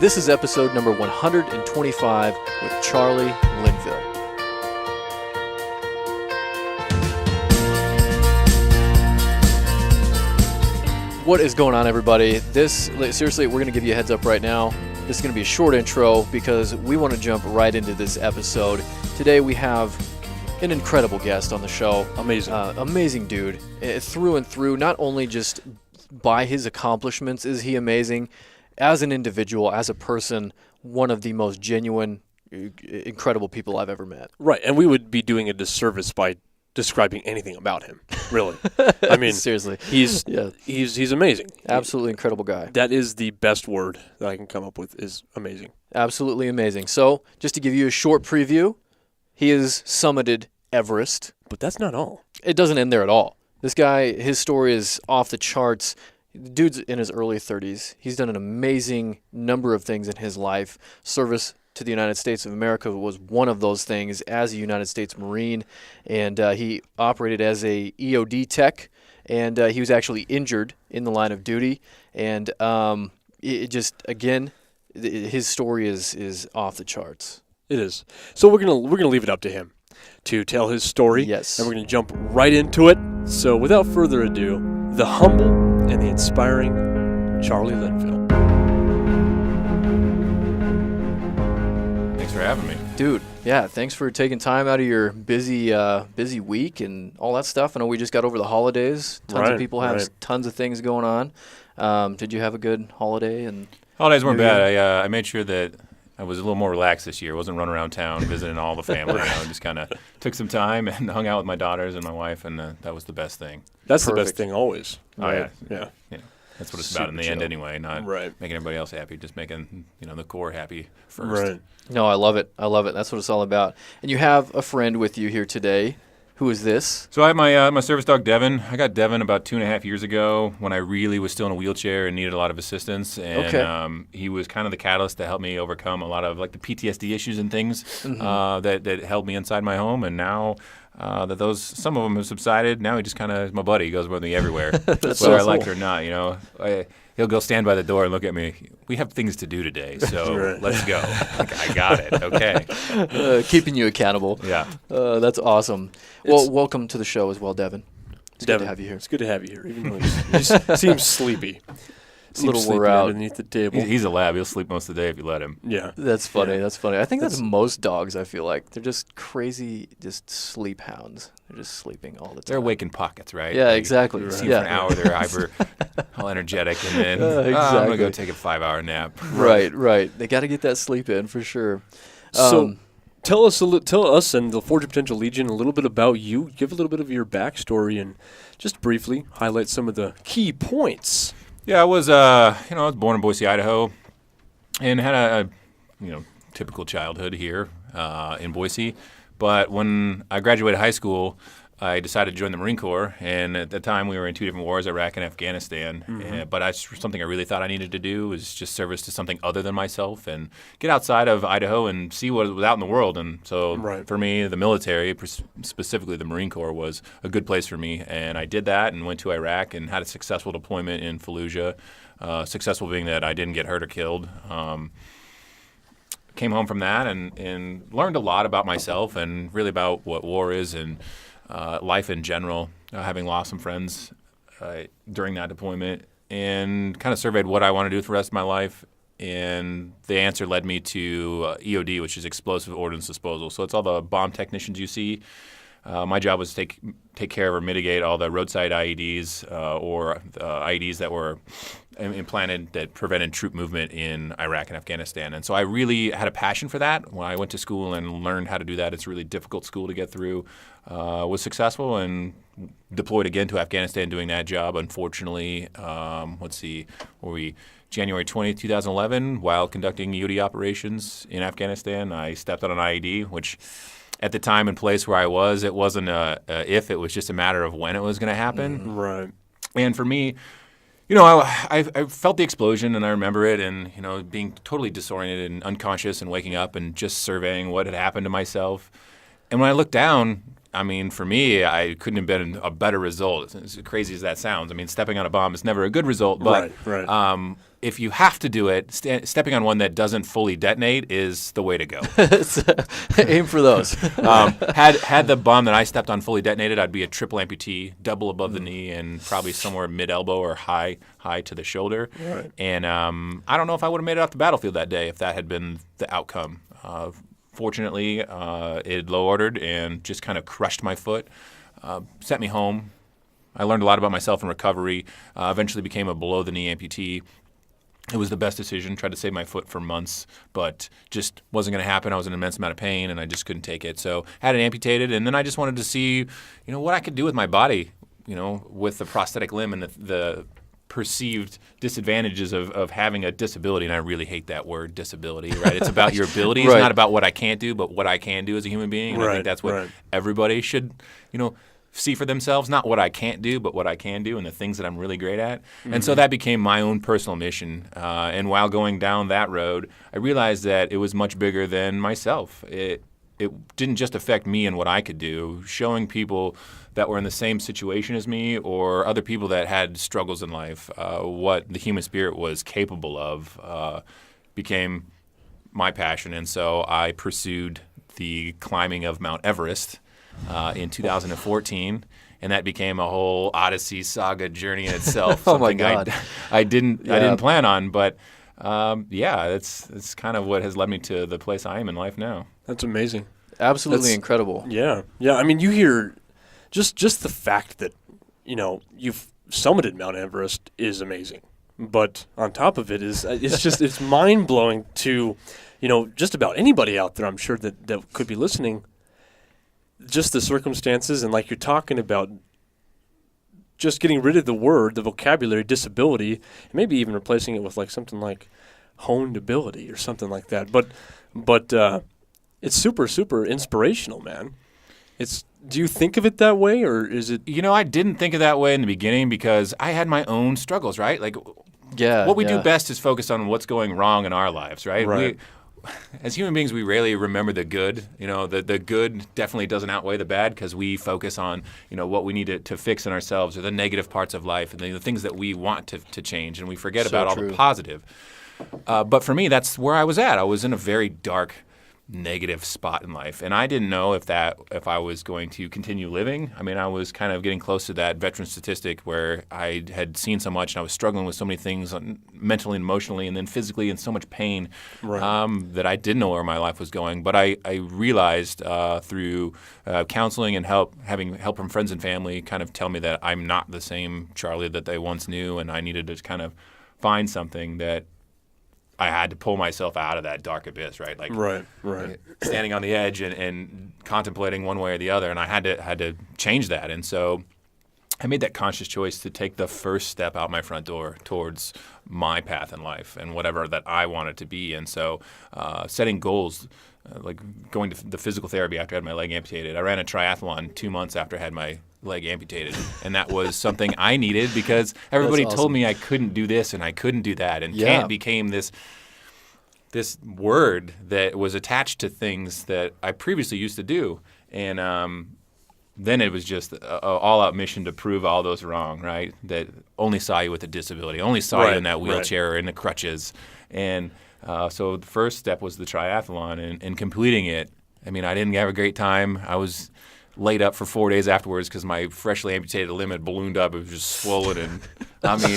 This is episode number 125 with Charlie Linville. What is going on, everybody? Seriously, we're going to give you a heads up right now. This is going to be a short intro because we want to jump right into this episode. Today we have an incredible guest on the show. Amazing dude. Through and through, not only just by his accomplishments is he amazing, as an individual, as a person, one of the most genuine, incredible people I've ever met. Right, and we would be doing a disservice by describing anything about him, really. I mean, seriously, he's amazing. Absolutely incredible guy. That is the best word that I can come up with, is amazing. Absolutely amazing. So, just to give you a short preview, he has summited Everest. But that's not all. It doesn't end there at all. This guy, his story is off the charts. The dude's in his early 30s. He's done an amazing number of things in his life. Service to the United States of America was one of those things as a United States Marine, and he operated as a EOD tech, and he was actually injured in the line of duty, and his story is off the charts. It is. So we're gonna leave it up to him to tell his story. Yes. And we're gonna jump right into it. So without further ado, the humble and the inspiring Charlie Linville. Thanks for having me. Dude, yeah, thanks for taking time out of your busy week and all that stuff. I know we just got over the holidays. Tons of people have tons of things going on. Did you have a good holiday? And Holidays weren't bad. I made sure that I was a little more relaxed this year. I wasn't running around town visiting all the family. Just kind of took some time and hung out with my daughters and my wife, and that was the best thing. That's the best thing always. Right. Oh, yeah. Yeah. That's what it's about in the end anyway, not making everybody else happy, just making the core happy first. Right. No, I love it. That's what it's all about. And you have a friend with you here today. Who is this? So I have my service dog, Devin. I got Devin about 2.5 years ago when I really was still in a wheelchair and needed a lot of assistance. And he was kind of the catalyst to help me overcome a lot of like the PTSD issues and things that held me inside my home. And now that some of them have subsided, now he just kind of is my buddy. He goes with me everywhere, whether I like it or not. He'll go stand by the door and look at me. We have things to do today, so let's go. I got it. Okay. Keeping you accountable. Yeah. That's awesome. Well, welcome to the show as well, Devin. It's good to have you here. It's good to have you here, even though he seems sleepy. A little wore out underneath the table. He's a lab. He'll sleep most of the day if you let him. Yeah. That's funny. That's funny. I think that's most dogs, I feel like. They're just crazy, just sleep hounds. They're just sleeping all the time. They're awake in pockets, right? Yeah, exactly. You see for an hour, they're all energetic, and then exactly. I'm going to go take a 5-hour nap. Right. They got to get that sleep in for sure. So tell us and the Forge of Potential Legion a little bit about you. Give a little bit of your backstory and just briefly highlight some of the key points. Yeah, I was born in Boise, Idaho, and had a typical childhood here in Boise. But when I graduated high school, I decided to join the Marine Corps, and at the time we were in 2 different wars, Iraq and Afghanistan. But something I really thought I needed to do was just service to something other than myself and get outside of Idaho and see what was out in the world. And so for me, the military, specifically the Marine Corps, was a good place for me. And I did that and went to Iraq and had a successful deployment in Fallujah, successful being that I didn't get hurt or killed. Came home from that and learned a lot about myself and really about what war is and life in general, having lost some friends during that deployment, and kind of surveyed what I want to do for the rest of my life. And the answer led me to EOD, which is Explosive Ordnance Disposal. So it's all the bomb technicians you see. My job was to take care of or mitigate all the roadside IEDs or IEDs that were implanted that prevented troop movement in Iraq and Afghanistan. And so I really had a passion for that. When I went to school and learned how to do that, it's a really difficult school to get through. Was successful and deployed again to Afghanistan doing that job. Unfortunately, January 20th, 2011, while conducting EOD operations in Afghanistan, I stepped on an IED, which at the time and place where I was, it wasn't if, it was just a matter of when it was going to happen. Right. And for me, I felt the explosion, and I remember it, and being totally disoriented and unconscious, and waking up and just surveying what had happened to myself. And when I looked down, I mean, for me, I couldn't have been a better result. As crazy as that sounds, I mean, stepping on a bomb is never a good result. But Right. If you have to do it, stepping on one that doesn't fully detonate is the way to go. Aim for those. Had the bomb that I stepped on fully detonated, I'd be a triple amputee, double above the knee, and probably somewhere mid elbow or high to the shoulder. Right. And I don't know if I would have made it off the battlefield that day if that had been the outcome. Fortunately, it low ordered and just kind of crushed my foot, sent me home. I learned a lot about myself in recovery. Eventually became a below the knee amputee. It was the best decision. Tried to save my foot for months, but just wasn't going to happen. I was in an immense amount of pain, and I just couldn't take it. So had it amputated, and then I just wanted to see, what I could do with my body, with the prosthetic limb and the perceived disadvantages of having a disability. And I really hate that word, disability. Right? It's about your abilities, Right. not about what I can't do, but what I can do as a human being. And I think that's what everybody should, see for themselves, not what I can't do, but what I can do and the things that I'm really great at. And so that became my own personal mission. And while going down that road, I realized that it was much bigger than myself. It didn't just affect me and what I could do. Showing people that were in the same situation as me or other people that had struggles in life, what the human spirit was capable of became my passion. And so I pursued the climbing of Mount Everest in 2014, and that became a whole Odyssey saga journey in itself. Oh my Something God. I didn't plan on, but it's kind of what has led me to the place I am in life now. That's amazing. Absolutely incredible. Yeah. I mean, you hear just the fact that you've summited Mount Everest is amazing, but on top of it it's mind blowing to just about anybody out there. I'm sure that could be listening. Just the circumstances and like you're talking about, just getting rid of the vocabulary disability, and maybe even replacing it with like something like honed ability or something like that. But it's super, super inspirational, man. Do you think of it that way, or is it? I didn't think of that way in the beginning because I had my own struggles, right? Like, what we do best is focus on what's going wrong in our lives, right? Right. As human beings, we rarely remember the good. The good definitely doesn't outweigh the bad because we focus on, what we need to fix in ourselves or the negative parts of life and the things that we want to change, and we forget about all the positive. But for me, that's where I was at. I was in a very dark, negative spot in life, and I didn't know if I was going to continue living. I mean, I was kind of getting close to that veteran statistic where I had seen so much and I was struggling with so many things mentally and emotionally and then physically in so much pain that I didn't know where my life was going. But I realized through counseling and having help from friends and family kind of tell me that I'm not the same Charlie that they once knew, and I needed to kind of find something that I had to pull myself out of that dark abyss, right? Like, right. Standing on the edge and contemplating one way or the other, and I had to change that. And so I made that conscious choice to take the first step out my front door towards my path in life and whatever that I wanted to be. And so setting goals, like going to the physical therapy after I had my leg amputated. I ran a triathlon 2 months after I had my leg amputated, and that was something I needed because everybody told me I couldn't do this and I couldn't do that, and can't became this word that was attached to things that I previously used to do. And then it was just an all-out mission to prove all those wrong, right? That only saw you with a disability, only saw you in that wheelchair or in the crutches. And so the first step was the triathlon and completing it. I mean, I didn't have a great time. I was laid up for 4 days afterwards because my freshly amputated limb had ballooned up. It was just swollen and,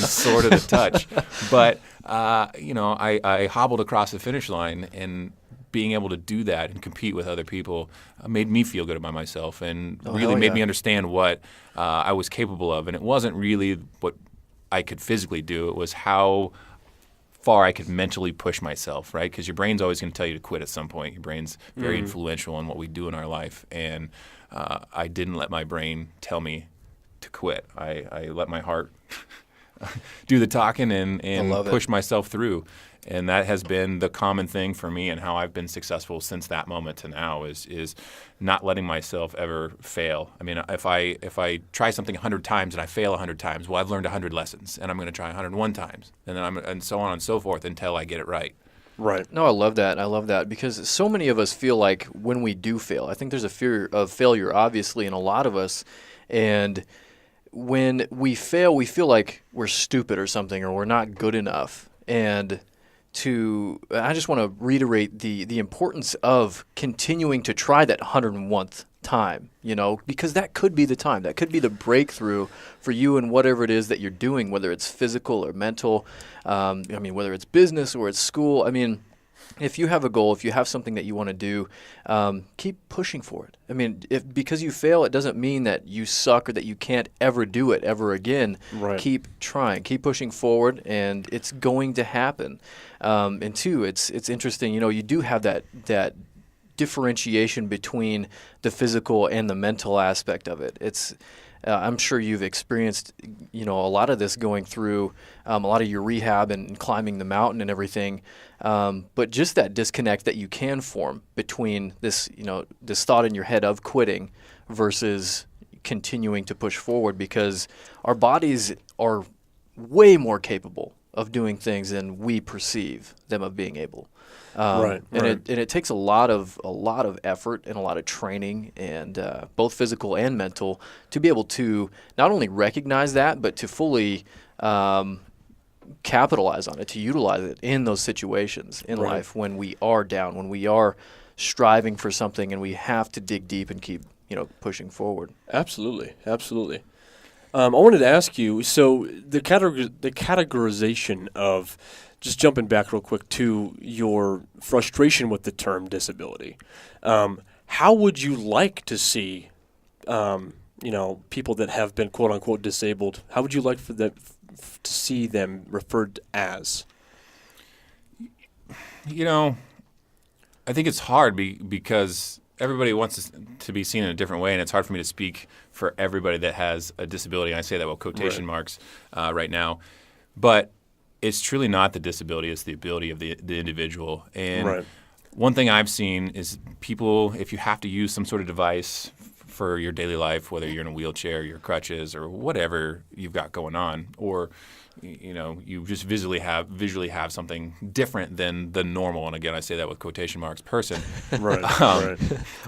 sore to the touch. But, I hobbled across the finish line, and being able to do that and compete with other people made me feel good about myself and really made me understand what I was capable of. And it wasn't really what I could physically do. It was how far I could mentally push myself, right? Because your brain's always going to tell you to quit at some point. Your brain's very influential in what we do in our life. And I didn't let my brain tell me to quit. I let my heart do the talking and push myself through. And that has been the common thing for me and how I've been successful since that moment to now is not letting myself ever fail. I mean, if I try something 100 times and I fail 100 times, well, I've learned 100 lessons, and I'm going to try 101 times, and then and so on and so forth until I get it right. Right. No, I love that. I love that because so many of us feel like when we do fail, I think there's a fear of failure, obviously, in a lot of us. And when we fail, we feel like we're stupid or something, or we're not good enough. And I just want to reiterate the importance of continuing to try that 101th time, because that could be the time. That could be the breakthrough for you in whatever it is that you're doing, whether it's physical or mental, whether it's business or it's school. If you have a goal, if you have something that you want to do, keep pushing for it. Because you fail, it doesn't mean that you suck or that you can't ever do it ever again. Right. Keep trying, keep pushing forward, and it's going to happen. And two, it's interesting. You do have that differentiation between the physical and the mental aspect of it. I'm sure you've experienced, a lot of this going through a lot of your rehab and climbing the mountain and everything. But just that disconnect that you can form between this thought in your head of quitting versus continuing to push forward, because our bodies are way more capable of doing things than we perceive them of being able. And it takes a lot of effort and a lot of training, and both physical and mental, to be able to not only recognize that, but to fully capitalize on it, to utilize it in those situations in life when we are down, when we are striving for something, and we have to dig deep and keep pushing forward. Absolutely. I wanted to ask you, so the categorization of, just jumping back real quick to your frustration with the term disability, how would you like to see, people that have been quote unquote disabled? How would you like for them to see them referred as? I think it's hard because everybody wants to be seen in a different way, and it's hard for me to speak for everybody that has a disability. And I say that with quotation marks right now, but it's truly not the disability; it's the ability of the individual. And one thing I've seen is people, if you have to use some sort of device for your daily life, whether you're in a wheelchair, your crutches, or whatever you've got going on, or you just visually have something different than the normal. And again, I say that with quotation marks, person.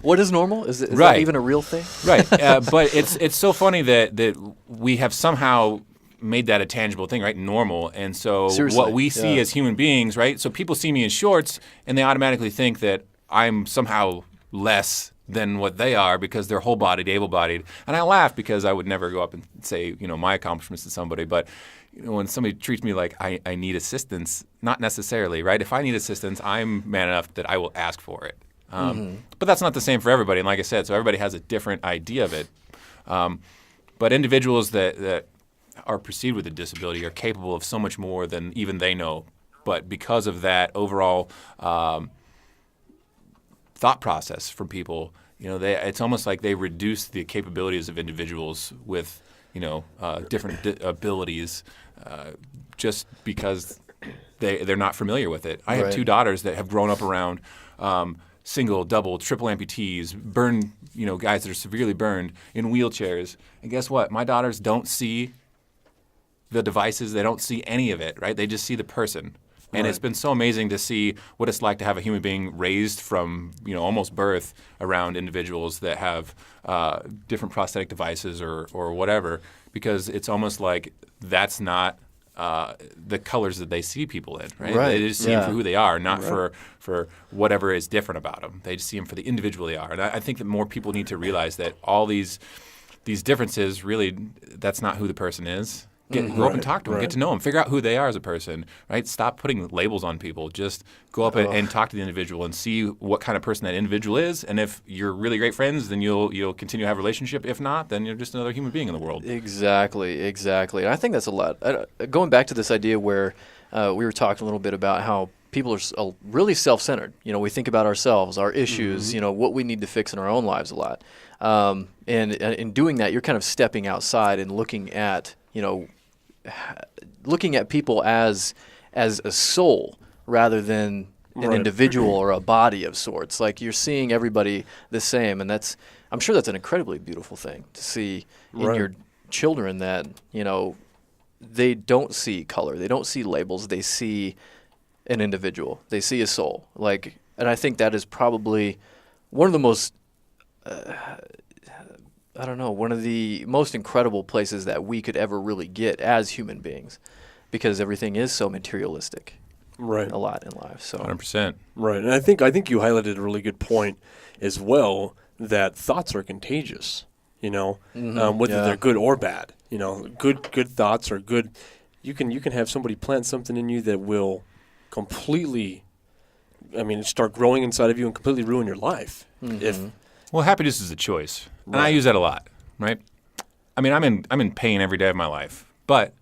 What is normal? Is that even a real thing? Right. But it's so funny that we have somehow made that a tangible thing, right? Normal. And so what we see as human beings, right? So people see me in shorts and they automatically think that I'm somehow less than what they are because they're whole-bodied, able-bodied. And I laugh because I would never go up and say, my accomplishments to somebody. But when somebody treats me like I need assistance, not necessarily, right? If I need assistance, I'm man enough that I will ask for it. But that's not the same for everybody. And like I said, so everybody has a different idea of it. But individuals that are perceived with a disability are capable of so much more than even they know. But because of that overall thought process from people, it's almost like they reduce the capabilities of individuals with, different abilities just because they're not familiar with it. I have two daughters that have grown up around single, double, triple amputees, burned, guys that are severely burned in wheelchairs. And guess what? My daughters don't see the devices. They don't see any of it, right? They just see the person. And it's been so amazing to see what it's like to have a human being raised from, almost birth around individuals that have different prosthetic devices or whatever, because it's almost like that's not the colors that they see people in, right? They just see them for who they are, not for whatever is different about them. They just see them for the individual they are. And I think that more people need to realize that all these differences, really, that's not who the person is. Go up and talk to them, get to know them, figure out who they are as a person, right? Stop putting labels on people. Just go up and talk to the individual and see what kind of person that individual is. And if you're really great friends, then you'll continue to have a relationship. If not, then you're just another human being in the world. Exactly. And I think that's a lot. Going back to this idea where we were talking a little bit about how people are really self-centered. We think about ourselves, our issues, what we need to fix in our own lives a lot. And in doing that, you're kind of stepping outside and looking at people as a soul rather than an individual or a body of sorts. Like you're seeing everybody the same, and I'm sure that's an incredibly beautiful thing to see in your children, that they don't see color, they don't see labels, they see an individual. They see a soul. Like, and I think that is probably one of the most, one of the most incredible places that we could ever really get as human beings, because everything is so materialistic. Right. A lot in life. So 100%. Right. And I think you highlighted a really good point as well, that thoughts are contagious, whether they're good or bad. Good thoughts are good. You can have somebody plant something in you that will completely, start growing inside of you and completely ruin your life. Well, happiness is a choice, and I Right. use that a lot, right? I mean, I'm in pain every day of my life, but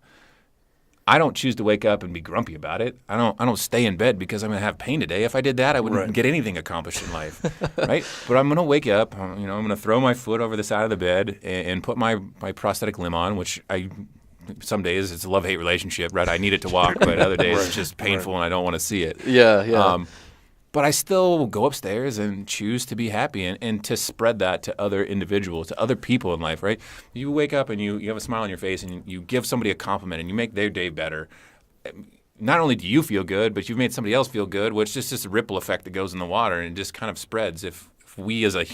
I don't choose to wake up and be grumpy about it. I don't stay in bed because I'm going to have pain today. If I did that, I wouldn't Right. get anything accomplished in life, right? But I'm going to wake up. I'm going to throw my foot over the side of the bed and put my prosthetic limb on, which some days it's a love-hate relationship, right? I need it to walk, but other days it's just painful and I don't want to see it. yeah. But I still go upstairs and choose to be happy and to spread that to other individuals, to other people in life, right? You wake up and you have a smile on your face and you give somebody a compliment and you make their day better. Not only do you feel good, but you've made somebody else feel good, which is just a ripple effect that goes in the water and just kind of spreads. If we as a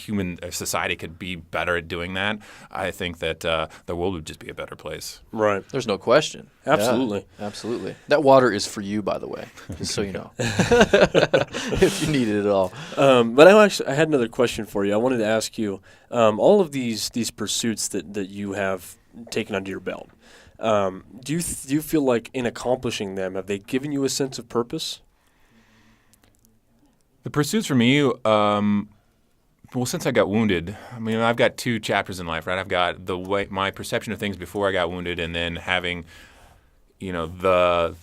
society could be better at doing that, I think that the world would just be a better place. Right. There's no question. Absolutely. Yeah, absolutely. That water is for you, by the way, just so you know, if you need it at all. But I had another question for you. I wanted to ask you, all of these pursuits that you have taken under your belt, do you feel like in accomplishing them, have they given you a sense of purpose? The pursuits for me, well, since I got wounded, I've got two chapters in life, right? I've got the way my perception of things before I got wounded, and then having, the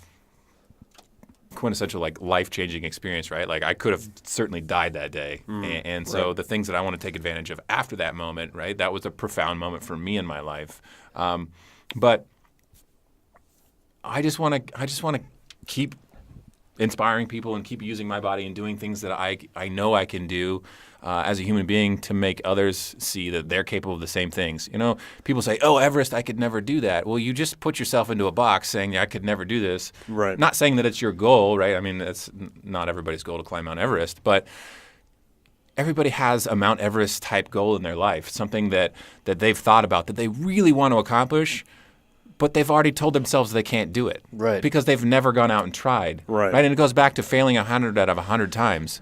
quintessential life-changing experience, right? Like I could have certainly died that day, and so right. the things that I want to take advantage of after that moment, right? That was a profound moment for me in my life, but I just want to keep inspiring people and keep using my body and doing things that I know I can do as a human being to make others see that they're capable of the same things. People say, "Oh, Everest, I could never do that." Well, you just put yourself into a box saying, "I could never do this." Right. Not saying that it's your goal, right? That's not everybody's goal to climb Mount Everest, but everybody has a Mount Everest type goal in their life, something that they've thought about that they really want to accomplish, but they've already told themselves they can't do it. Right. Because they've never gone out and tried. Right. And it goes back to failing 100 out of 100 times.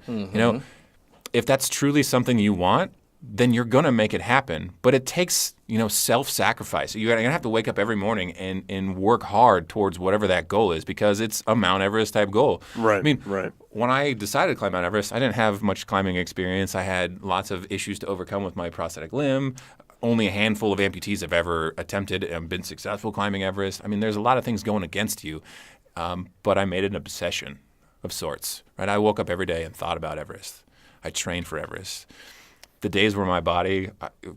If that's truly something you want, then you're going to make it happen. But it takes, self-sacrifice. You're going to have to wake up every morning and work hard towards whatever that goal is, because it's a Mount Everest type goal. Right. Right. When I decided to climb Mount Everest, I didn't have much climbing experience. I had lots of issues to overcome with my prosthetic limb. Only a handful of amputees have ever attempted and been successful climbing Everest. There's a lot of things going against you, but I made it an obsession of sorts. Right? I woke up every day and thought about Everest. I trained for Everest. The days where my body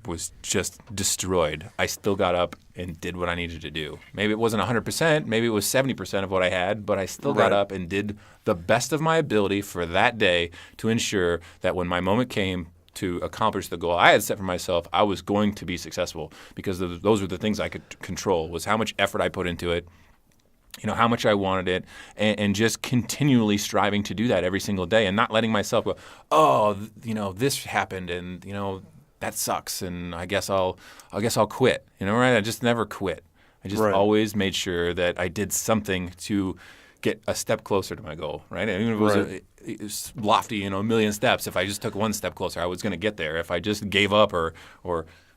was just destroyed, I still got up and did what I needed to do. Maybe it wasn't 100%, maybe it was 70% of what I had, but I still got Right. up and did the best of my ability for that day to ensure that when my moment came to accomplish the goal I had set for myself, I was going to be successful, because those were the things I could control, was how much effort I put into it, how much I wanted it, and just continually striving to do that every single day, and not letting myself go, oh, this happened, and that sucks, and I guess I'll quit. Right? I just never quit. I just Right. always made sure that I did something to get a step closer to my goal. Right? And even if it was Right. it was lofty, a million steps. If I just took one step closer, I was going to get there. If I just gave up or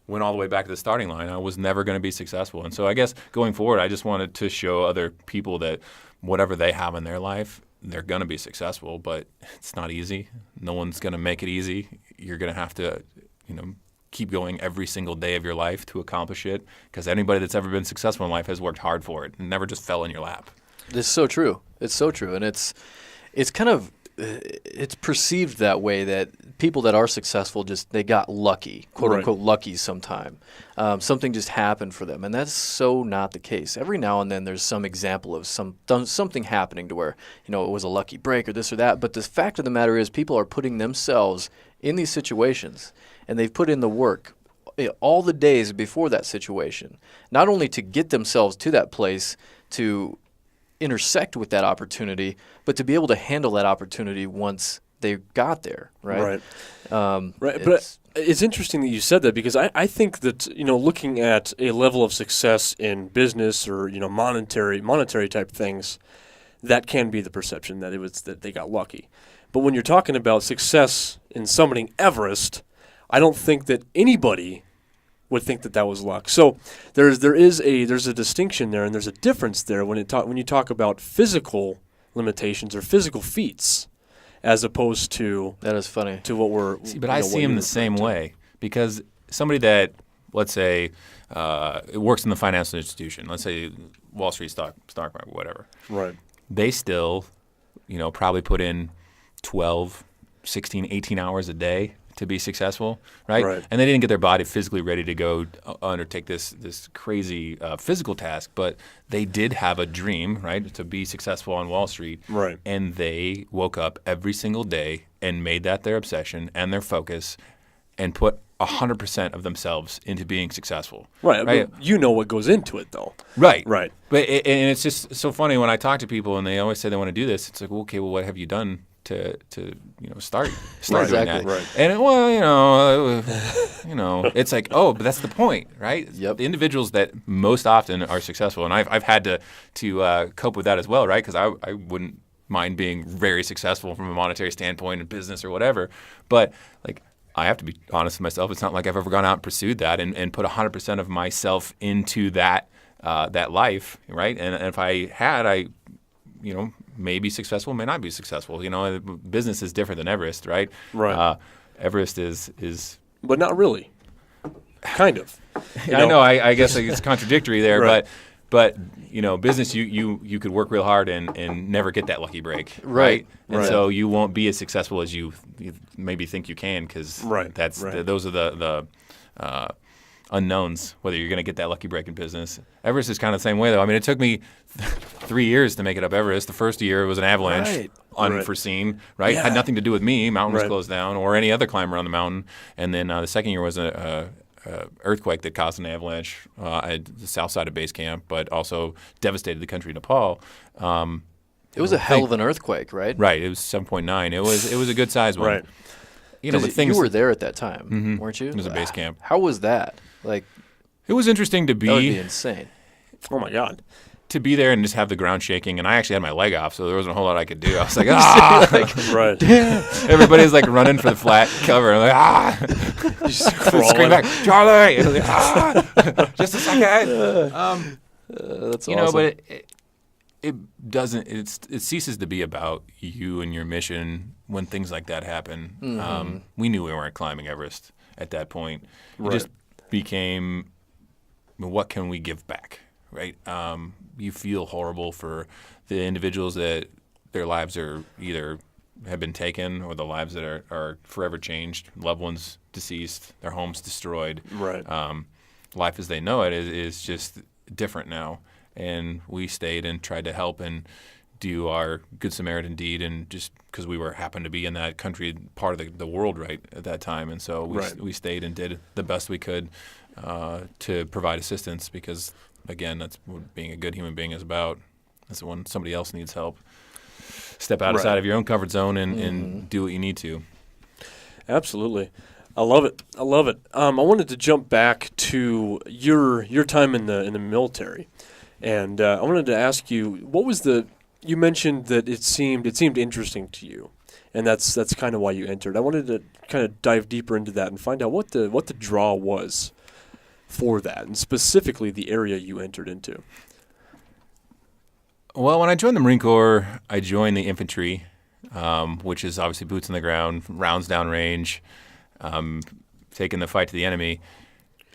went all the way back to the starting line, I was never going to be successful. And so I guess going forward, I just wanted to show other people that whatever they have in their life, they're going to be successful, but it's not easy. No one's going to make it easy. You're going to have to, keep going every single day of your life to accomplish it, because anybody that's ever been successful in life has worked hard for it and never just fell in your lap. It's so true. It's so true. And it's kind of, it's perceived that way, that people that are successful they got lucky, quote Right. unquote lucky sometime. Something just happened for them. And that's so not the case. Every now and then there's some example of something happening to where, it was a lucky break or this or that. But the fact of the matter is, people are putting themselves in these situations, and they've put in the work all the days before that situation, not only to get themselves to that place to intersect with that opportunity, but to be able to handle that opportunity once they got there, right? Right. But it's interesting that you said that, because I think that, looking at a level of success in business or, monetary type things, that can be the perception that it was that they got lucky. But when you're talking about success in summiting Everest, I don't think that anybody would think that was luck. So there's a distinction there, and there's a difference there when you talk about physical limitations or physical feats, as opposed to that is funny to what we're. But I see him the same way, because somebody that, let's say, works in the financial institution, let's say Wall Street stock market, whatever. Right. They still, probably put in 12, 16, 18 hours a day to be successful, right? And they didn't get their body physically ready to go undertake this crazy physical task, but they did have a dream, right, to be successful on Wall Street. Right. And they woke up every single day and made that their obsession and their focus, and put 100% of themselves into being successful. Right. But you know what goes into it, though. Right. Right. But and it's just so funny when I talk to people and they always say they want to do this. It's like, okay, well, what have you done to start doing exactly. that? Right. And it's like, oh, but that's the point, right? Yep. The individuals that most often are successful, and I've had to cope with that as well, right? Because I wouldn't mind being very successful from a monetary standpoint in business or whatever, but like, I have to be honest with myself. It's not like I've ever gone out and pursued that and put 100% of myself into that life, right? And if I had, I may be successful, may not be successful. Business is different than Everest, right? Right. Everest is. But not really. Kind of. I know. I guess it's contradictory there, Right. but business you could work real hard and never get that lucky break, right? And so you won't be as successful as you maybe think you can, because those are the unknowns, whether you're going to get that lucky break in business. Everest is kind of the same way, though. I mean, it took me 3 years to make it up Everest. The first year was an avalanche, unforeseen, right? Yeah. Had nothing to do with me. Mountain was closed down, or any other climber on the mountain. And then the second year was a earthquake that caused an avalanche at the south side of base camp, but also devastated the country of Nepal. It was a hell of an earthquake, right? Right. It was 7.9. It was a good size one. Right. But you were there at that time, weren't you? It was a base camp. How was that? Like, it was interesting to that would be be insane. Oh my God. to be there and just have the ground shaking. And I actually had my leg off, so there wasn't a whole lot I could do. I was like, ah, Right. everybody's like running for the flat cover. I'm like, ah, scream back, Charlie, and I was like, ah, just a second. That's You awesome. know, but it doesn't. It ceases to be about you and your mission when things like that happen. We knew we weren't climbing Everest at that point. It just became, what can we give back, right? You feel horrible for the individuals that their lives are either have been taken, or the lives that are forever changed, loved ones deceased, their homes destroyed. Right. Life as they know it is just different now. And we stayed and tried to help and do our Good Samaritan deed, and just because we happened to be in that country, part of the world right at that time. And so we stayed and did the best we could to provide assistance, because, again, that's what being a good human being is about. That's when somebody else needs help. Step outside of your own comfort zone and do what you need to. Absolutely. I love it. I wanted to jump back to your time in the military. And I wanted to ask you, what was you mentioned that it seemed interesting to you, and that's kind of why you entered. I wanted to kind of dive deeper into that and find out what the draw was for that, and specifically the area you entered into. Well, when I joined the Marine Corps, I joined the infantry, which is obviously boots on the ground, rounds down range, taking the fight to the enemy.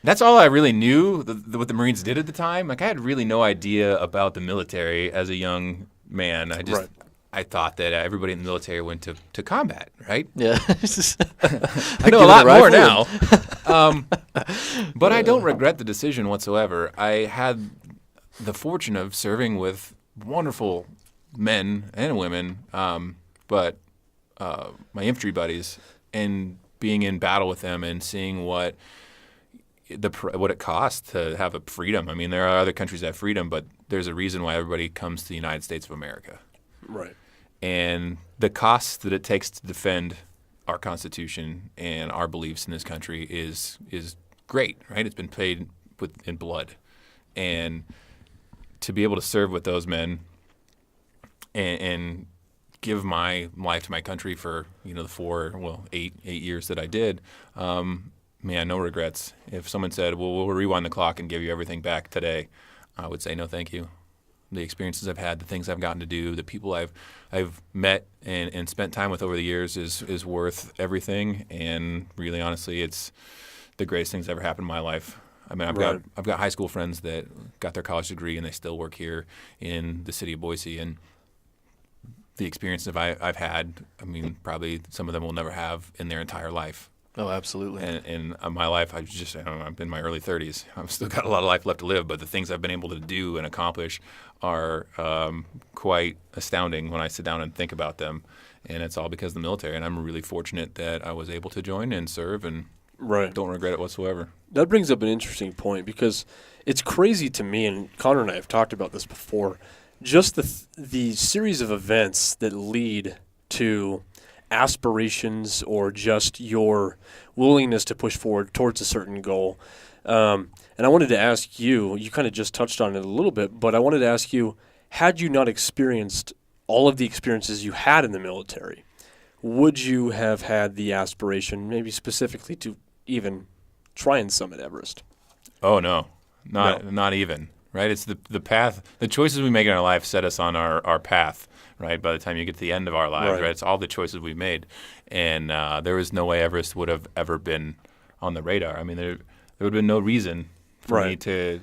That's all I really knew, what the Marines did at the time. Like, I had really no idea about the military as a young man. I thought that everybody in the military went to combat, right? Yeah. I know a lot more now. But I don't regret the decision whatsoever. I had the fortune of serving with wonderful men and women, but my infantry buddies, and being in battle with them and seeing what what it costs to have a freedom. I mean, there are other countries that have freedom, but there's a reason why everybody comes to the United States of America. Right. And the cost that it takes to defend our Constitution and our beliefs in this country is great, right? It's been paid in blood. And to be able to serve with those men and give my life to my country for, the 8 years that I did, man, no regrets. If someone said, well, we'll rewind the clock and give you everything back today, I would say no thank you. The experiences I've had, the things I've gotten to do, the people I've met and spent time with over the years is worth everything. And really, honestly, it's the greatest things that ever happened in my life. I mean, I've got high school friends that got their college degree and they still work here in the city of Boise. And the experiences I've had, I mean, probably some of them will never have in their entire life. Oh, absolutely. And in my life, I'm in my early 30s. I've still got a lot of life left to live, but the things I've been able to do and accomplish are quite astounding when I sit down and think about them. And it's all because of the military. And I'm really fortunate that I was able to join and serve and don't regret it whatsoever. That brings up an interesting point because it's crazy to me, and Connor and I have talked about this before, just the series of events that lead to aspirations or just your willingness to push forward towards a certain goal. And I wanted to ask you kind of just touched on it a little bit, but I wanted to ask you, had you not experienced all of the experiences you had in the military, would you have had the aspiration, maybe specifically to even try and summit Everest? Oh, no. Not even, right? It's the path. The choices we make in our life set us on our path, right? By the time you get to the end of our lives, right? It's all the choices we made. And there was no way Everest would have ever been on the radar. I mean, there would have been no reason for me to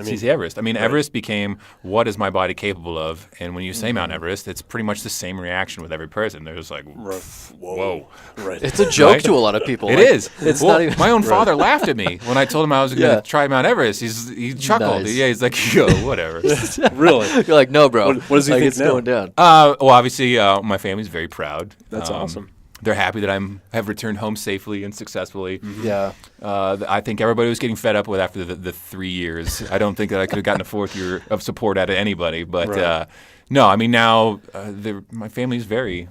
see Everest. I mean, Everest became what is my body capable of? And when you say Mount Everest, it's pretty much the same reaction with every person. They're just like, whoa. Right. It's a joke to a lot of people. It is. It's not even. My own father laughed at me when I told him I was going to try Mount Everest. He chuckled. Nice. Yeah, he's like, yo, whatever. Really? You're like, no, bro. What does he think it's now? going down. Well, obviously, my family's very proud. That's awesome. They're happy that I have returned home safely and successfully. Mm-hmm. Yeah. I think everybody was getting fed up with after the 3 years. I don't think that I could have gotten a fourth year of support out of anybody. But no, I mean, now my family's very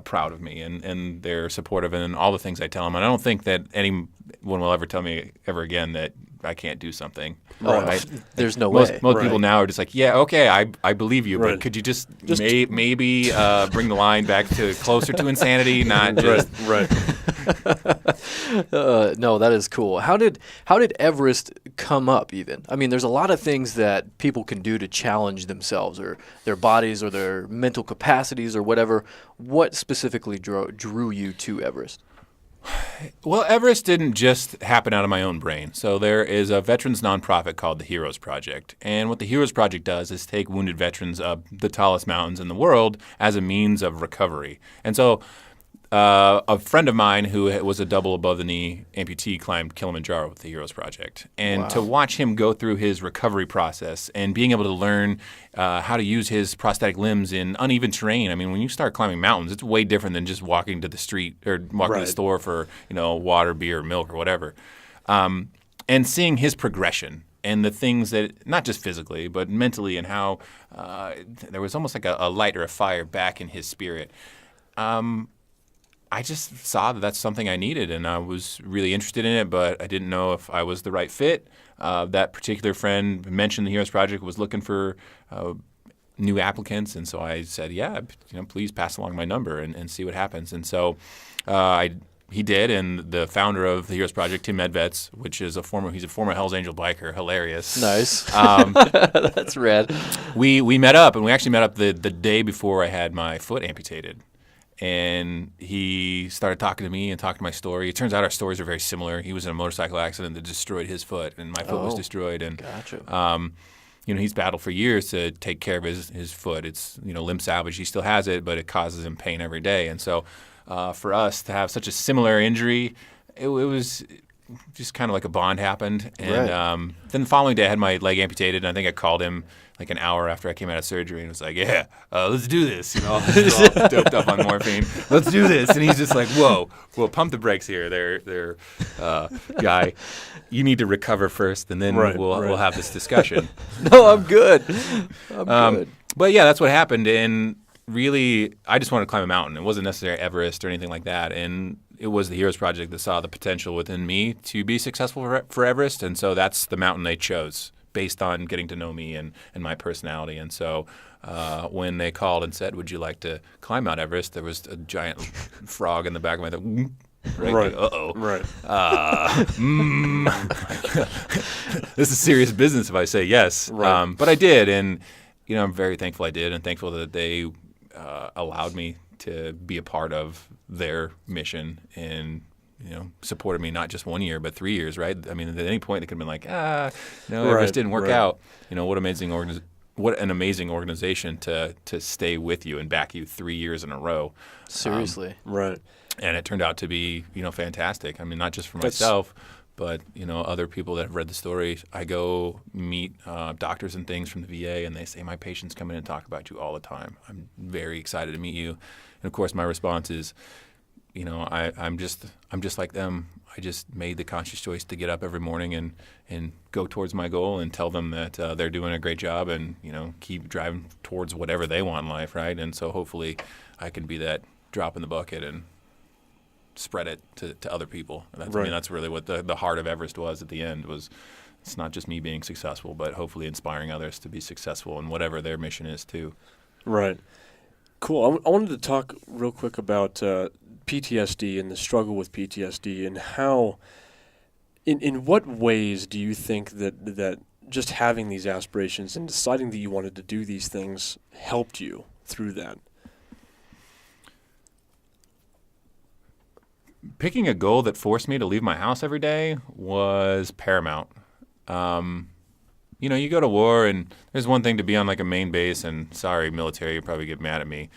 proud of me and they're supportive in all the things I tell them. And I don't think that anyone will ever tell me ever again that I can't do something. Right. There's no most way. Most people now are just like, yeah, okay, I believe you, but could you just maybe bring the line back to closer to insanity, not just right. No, that is cool. How did Everest come up even? I mean, there's a lot of things that people can do to challenge themselves or their bodies or their mental capacities or whatever. What specifically drew you to Everest? Well, Everest didn't just happen out of my own brain. So there is a veterans nonprofit called the Heroes Project. And what the Heroes Project does is take wounded veterans up the tallest mountains in the world as a means of recovery. And so a friend of mine who was a double above the knee amputee climbed Kilimanjaro with the Heroes Project. And to watch him go through his recovery process and being able to learn how to use his prosthetic limbs in uneven terrain. I mean, when you start climbing mountains, it's way different than just walking to the street or walking to the store for, water, beer, milk, or whatever. And seeing his progression and the things that, not just physically, but mentally, and how there was almost like a light or a fire back in his spirit. I just saw that that's something I needed, and I was really interested in it, but I didn't know if I was the right fit. That particular friend mentioned the Heroes Project was looking for new applicants, and so I said, yeah, please pass along my number and see what happens. And so he did, and the founder of the Heroes Project, Tim Medvets, which is he's a former Hells Angel biker, hilarious. Nice. That's rad. We met up, and we actually met up the day before I had my foot amputated. And he started talking to me and talking to my story. It turns out our stories are very similar. He was in a motorcycle accident that destroyed his foot, and my foot was destroyed. And gotcha. He's battled for years to take care of his foot. It's limb salvage. He still has it, but it causes him pain every day. And so for us to have such a similar injury, it was just kind of like a bond happened. And Right. then the following day, I had my leg amputated, and I think I called him like an hour after I came out of surgery, and was like, "Yeah, let's do this." You know, just all doped up on morphine. Let's do this. And he's just like, "Whoa, pump the brakes here, there, guy. You need to recover first, and then we'll have this discussion." No, I'm good. I'm good. But yeah, that's what happened. And really, I just wanted to climb a mountain. It wasn't necessarily Everest or anything like that. And it was the Heroes Project that saw the potential within me to be successful for Everest. And so that's the mountain they chose based on getting to know me and my personality. And so when they called and said, "Would you like to climb Mount Everest?" there was a giant frog in the back of my head. Right. Right. Uh-oh. Right. This is serious business if I say yes. Right. But I did. And, I'm very thankful I did, and thankful that they allowed me to be a part of their mission and, supported me not just 1 year, but 3 years, right? I mean, at any point, it could have been like, no, Everest didn't work out. What an amazing organization to stay with you and back you 3 years in a row. Seriously. Right. And it turned out to be, fantastic. I mean, not just for myself, but, other people that have read the story. I go meet doctors and things from the VA, and they say, "My patients come in and talk about you all the time. I'm very excited to meet you." And, of course, my response is, I'm just like them. I just made the conscious choice to get up every morning and go towards my goal and tell them that they're doing a great job and, keep driving towards whatever they want in life, right? And so hopefully I can be that drop in the bucket and spread it to other people. And that's really what the heart of Everest was at the end. It's not just me being successful, but hopefully inspiring others to be successful in whatever their mission is too. Right. Cool. I wanted to talk real quick about PTSD and the struggle with PTSD and how, in what ways do you think that just having these aspirations and deciding that you wanted to do these things helped you through that? Picking a goal that forced me to leave my house every day was paramount. You go to war, and there's one thing to be on like a main base, and sorry, military, you probably get mad at me.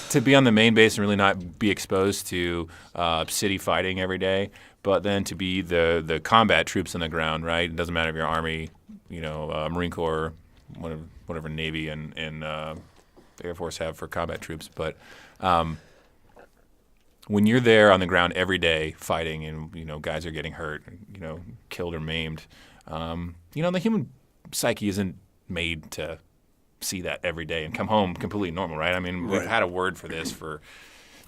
To be on the main base and really not be exposed to city fighting every day, but then to be the combat troops on the ground, right? It doesn't matter if you're Army, Marine Corps, whatever Navy and Air Force have for combat troops, but when you're there on the ground every day fighting and, guys are getting hurt, killed or maimed, the human psyche isn't made to see that every day and come home completely normal, right? I mean, we've had a word for this for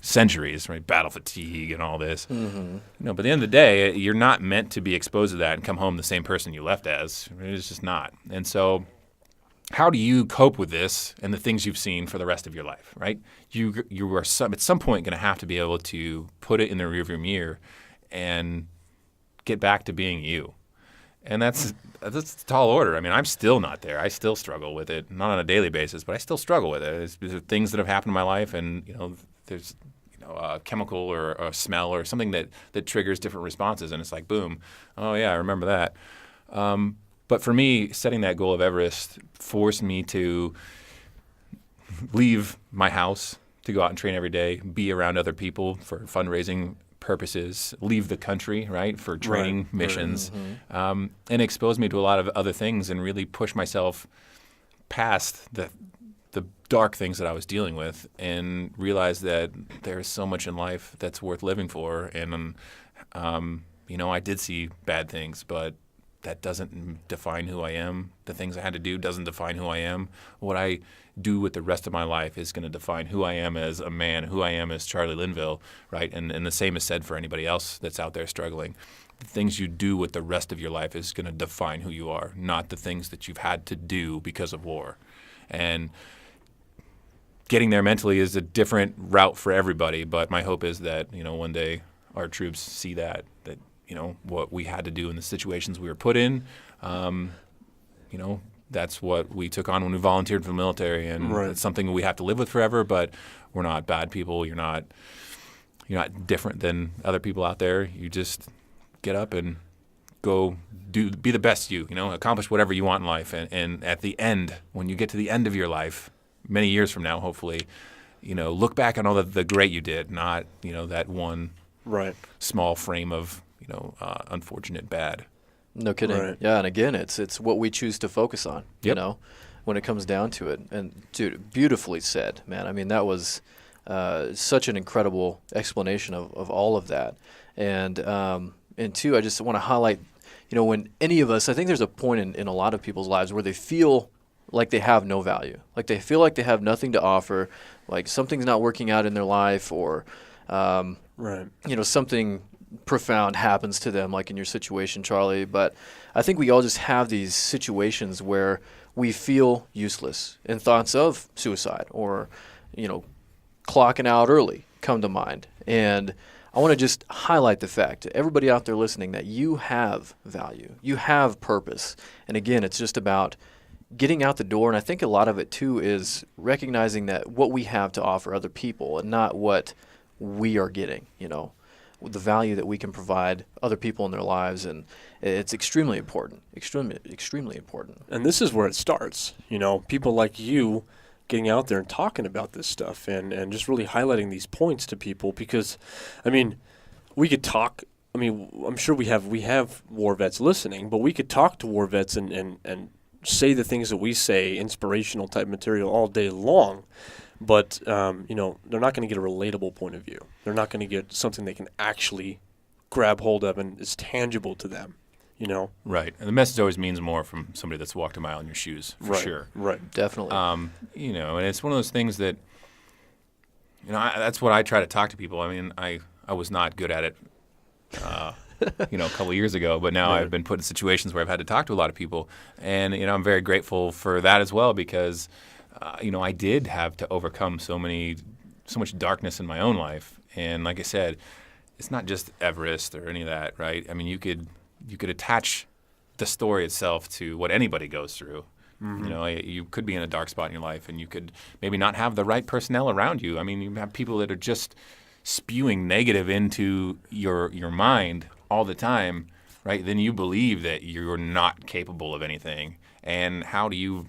centuries, right? Battle fatigue and all this. Mm-hmm. But at the end of the day, you're not meant to be exposed to that and come home the same person you left as. It's just not. And so how do you cope with this and the things you've seen for the rest of your life, right? You are at some point going to have to be able to put it in the rearview mirror and get back to being you. And that's a tall order. I mean, I'm still not there. I still struggle with it, not on a daily basis, but I still struggle with it. There's things that have happened in my life, and there's a chemical or a smell or something that triggers different responses, and it's like, boom, oh yeah, I remember that. But for me, setting that goal of Everest forced me to leave my house, to go out and train every day, be around other people for fundraising purposes, leave the country, right, for training missions, and expose me to a lot of other things and really push myself past the dark things that I was dealing with and realize that there's so much in life that's worth living for. And, I did see bad things, but that doesn't define who I am. The things I had to do doesn't define who I am. What I do with the rest of my life is going to define who I am as a man, who I am as Charlie Linville, right? And the same is said for anybody else that's out there struggling. The things you do with the rest of your life is going to define who you are, not the things that you've had to do because of war. And getting there mentally is a different route for everybody, but my hope is that, one day our troops see that what we had to do in the situations we were put in, that's what we took on when we volunteered for the military, and it's something we have to live with forever, but we're not bad people. You're not different than other people out there. You just get up and go be the best you, accomplish whatever you want in life. And at the end, when you get to the end of your life, many years from now, hopefully, look back on all the great you did, not, that one small frame of unfortunate bad. No kidding. Right. Yeah, and again, it's what we choose to focus on, you Yep. know, when it comes down to it. And dude, beautifully said, man. I mean, that was such an incredible explanation of all of that. And two, I just want to highlight, when any of us, I think there's a point in a lot of people's lives where they feel like they have no value, like they feel like they have nothing to offer, like something's not working out in their life, or Right. something profound happens to them, like in your situation, Charlie. But I think we all just have these situations where we feel useless, and thoughts of suicide or, clocking out early come to mind. And I want to just highlight the fact to everybody out there listening that you have value, you have purpose. And again, it's just about getting out the door. And I think a lot of it too is recognizing that what we have to offer other people and not what we are getting, the value that we can provide other people in their lives. And it's extremely important, extremely important. And this is where it starts. People like you getting out there and talking about this stuff and just really highlighting these points to people, because, we could talk. I'm sure we have war vets listening, but we could talk to war vets and say the things that we say, inspirational type material all day long. But, they're not going to get a relatable point of view. They're not going to get something they can actually grab hold of and is tangible to them, Right. And the message always means more from somebody that's walked a mile in your shoes, for Right. sure. Right. Definitely. And it's one of those things that, that's what I try to talk to people. I was not good at it, a couple of years ago, but now Right. I've been put in situations where I've had to talk to a lot of people. And, I'm very grateful for that as well, because I did have to overcome so much darkness in my own life. And like I said, it's not just Everest or any of that, right? You could attach the story itself to what anybody goes through. Mm-hmm. You could be in a dark spot in your life, and you could maybe not have the right personnel around you. You have people that are just spewing negative into your mind all the time, right? Then you believe that you're not capable of anything. And how do you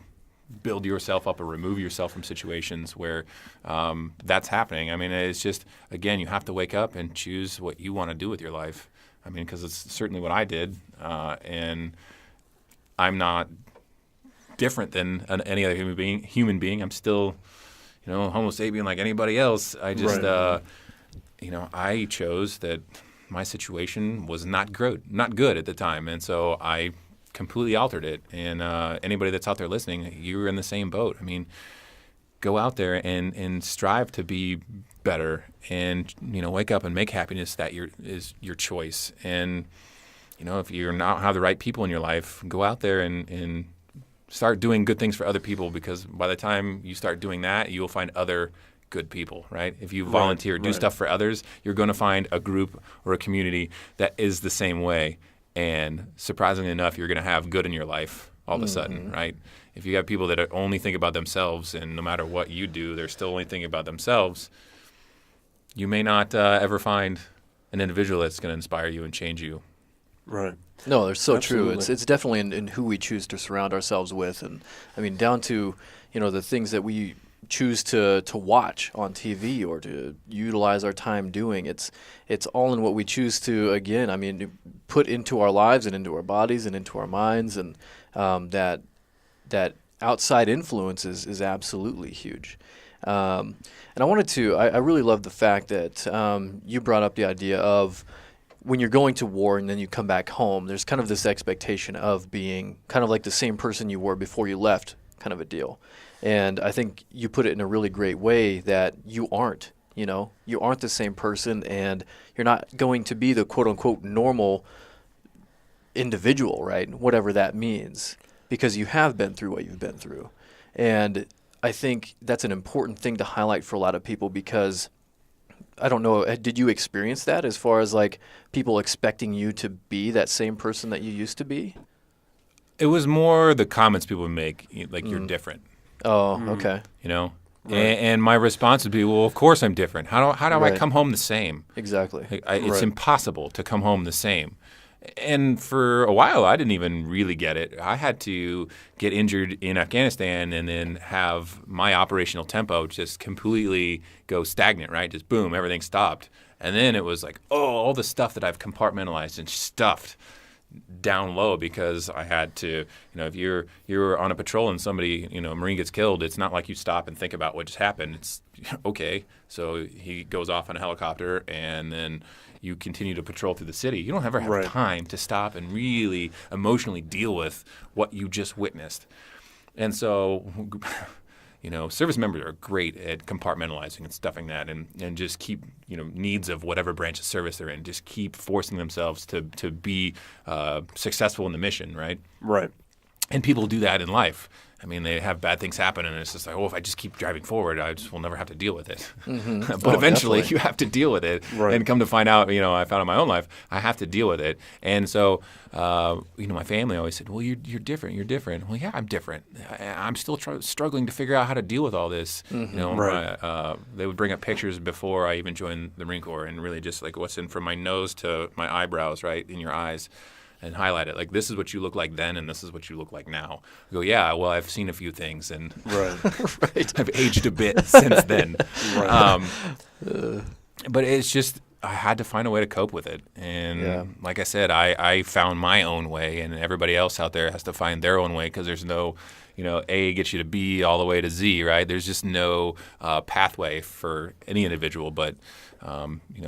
build yourself up or remove yourself from situations where that's happening? It's just, again, you have to wake up and choose what you want to do with your life. Because it's certainly what I did, and I'm not different than any other human being. I'm still, Homo sapien like anybody else. I just, Right. I chose that my situation was not good at the time, and so I completely altered it. And anybody that's out there listening, you're in the same boat. Go out there and strive to be better, and wake up and make happiness is your choice. And if you're not have the right people in your life, go out there and start doing good things for other people, because by the time you start doing that, you will find other good people, right? If you volunteer, do stuff for others, you're going to find a group or a community that is the same way. And surprisingly enough, you're going to have good in your life all of a sudden, right? If you have people that only think about themselves, and no matter what you do, they're still only thinking about themselves, you may not ever find an individual that's going to inspire you and change you. Right. No, they're so true. Absolutely. It's definitely in who we choose to surround ourselves with, and down to the things that we choose to watch on TV or to utilize our time doing. It's all in what we choose to put into our lives and into our bodies and into our minds, and that outside influence is absolutely huge. And I really love the fact that you brought up the idea of when you're going to war and then you come back home, there's kind of this expectation of being kind of like the same person you were before you left, kind of a deal. And I think you put it in a really great way that you aren't, you aren't the same person, and you're not going to be the quote unquote normal individual, right? Whatever that means, because you have been through what you've been through. And I think that's an important thing to highlight for a lot of people, because I don't know, did you experience that as far as like people expecting you to be that same person that you used to be? It was more the comments people would make, like you're different. Oh, okay. Right. And my response would be, well, of course I'm different. How do I come home the same? Exactly. It's impossible to come home the same. And for a while, I didn't even really get it. I had to get injured in Afghanistan and then have my operational tempo just completely go stagnant, right? Just boom, everything stopped. And then it was like, oh, all the stuff that I've compartmentalized and stuffed down low because I had to, if you're on a patrol and somebody, a Marine gets killed, it's not like you stop and think about what just happened. It's okay. So he goes off on a helicopter and then you continue to patrol through the city. You don't ever have time to stop and really emotionally deal with what you just witnessed. And so, service members are great at compartmentalizing and stuffing that and just keep, needs of whatever branch of service they're in, just keep forcing themselves to be successful in the mission, right? Right. And people do that in life. I mean, they have bad things happen, and it's just like, if I just keep driving forward, I just will never have to deal with it. Mm-hmm. But eventually, you have to deal with it. Right. And come to find out, I found in my own life, I have to deal with it. And so, my family always said, well, you're different. You're different. Well, yeah, I'm different. I'm still struggling to figure out how to deal with all this. Mm-hmm. They would bring up pictures before I even joined the Marine Corps and really just like what's in from my nose to my eyebrows, right, in your eyes. And highlight it. Like, this is what you look like then, and this is what you look like now. I go, yeah, well, I've seen a few things, and I've aged a bit since then. Right. But it's just, I had to find a way to cope with it. And like I said, I found my own way, and everybody else out there has to find their own way because there's no, A gets you to B all the way to Z, right? There's just no pathway for any individual, but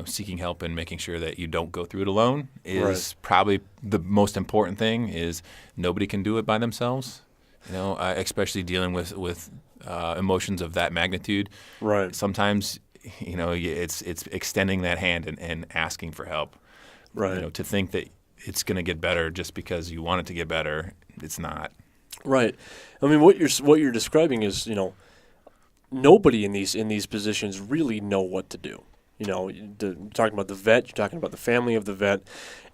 seeking help and making sure that you don't go through it alone is probably the most important thing. Is nobody can do it by themselves. Especially dealing with emotions of that magnitude. Right. Sometimes, it's extending that hand and asking for help. Right. To think that it's going to get better just because you want it to get better, it's not. Right. I mean, what you're describing is, nobody in these positions really know what to do. You're talking about the vet, you're talking about the family of the vet,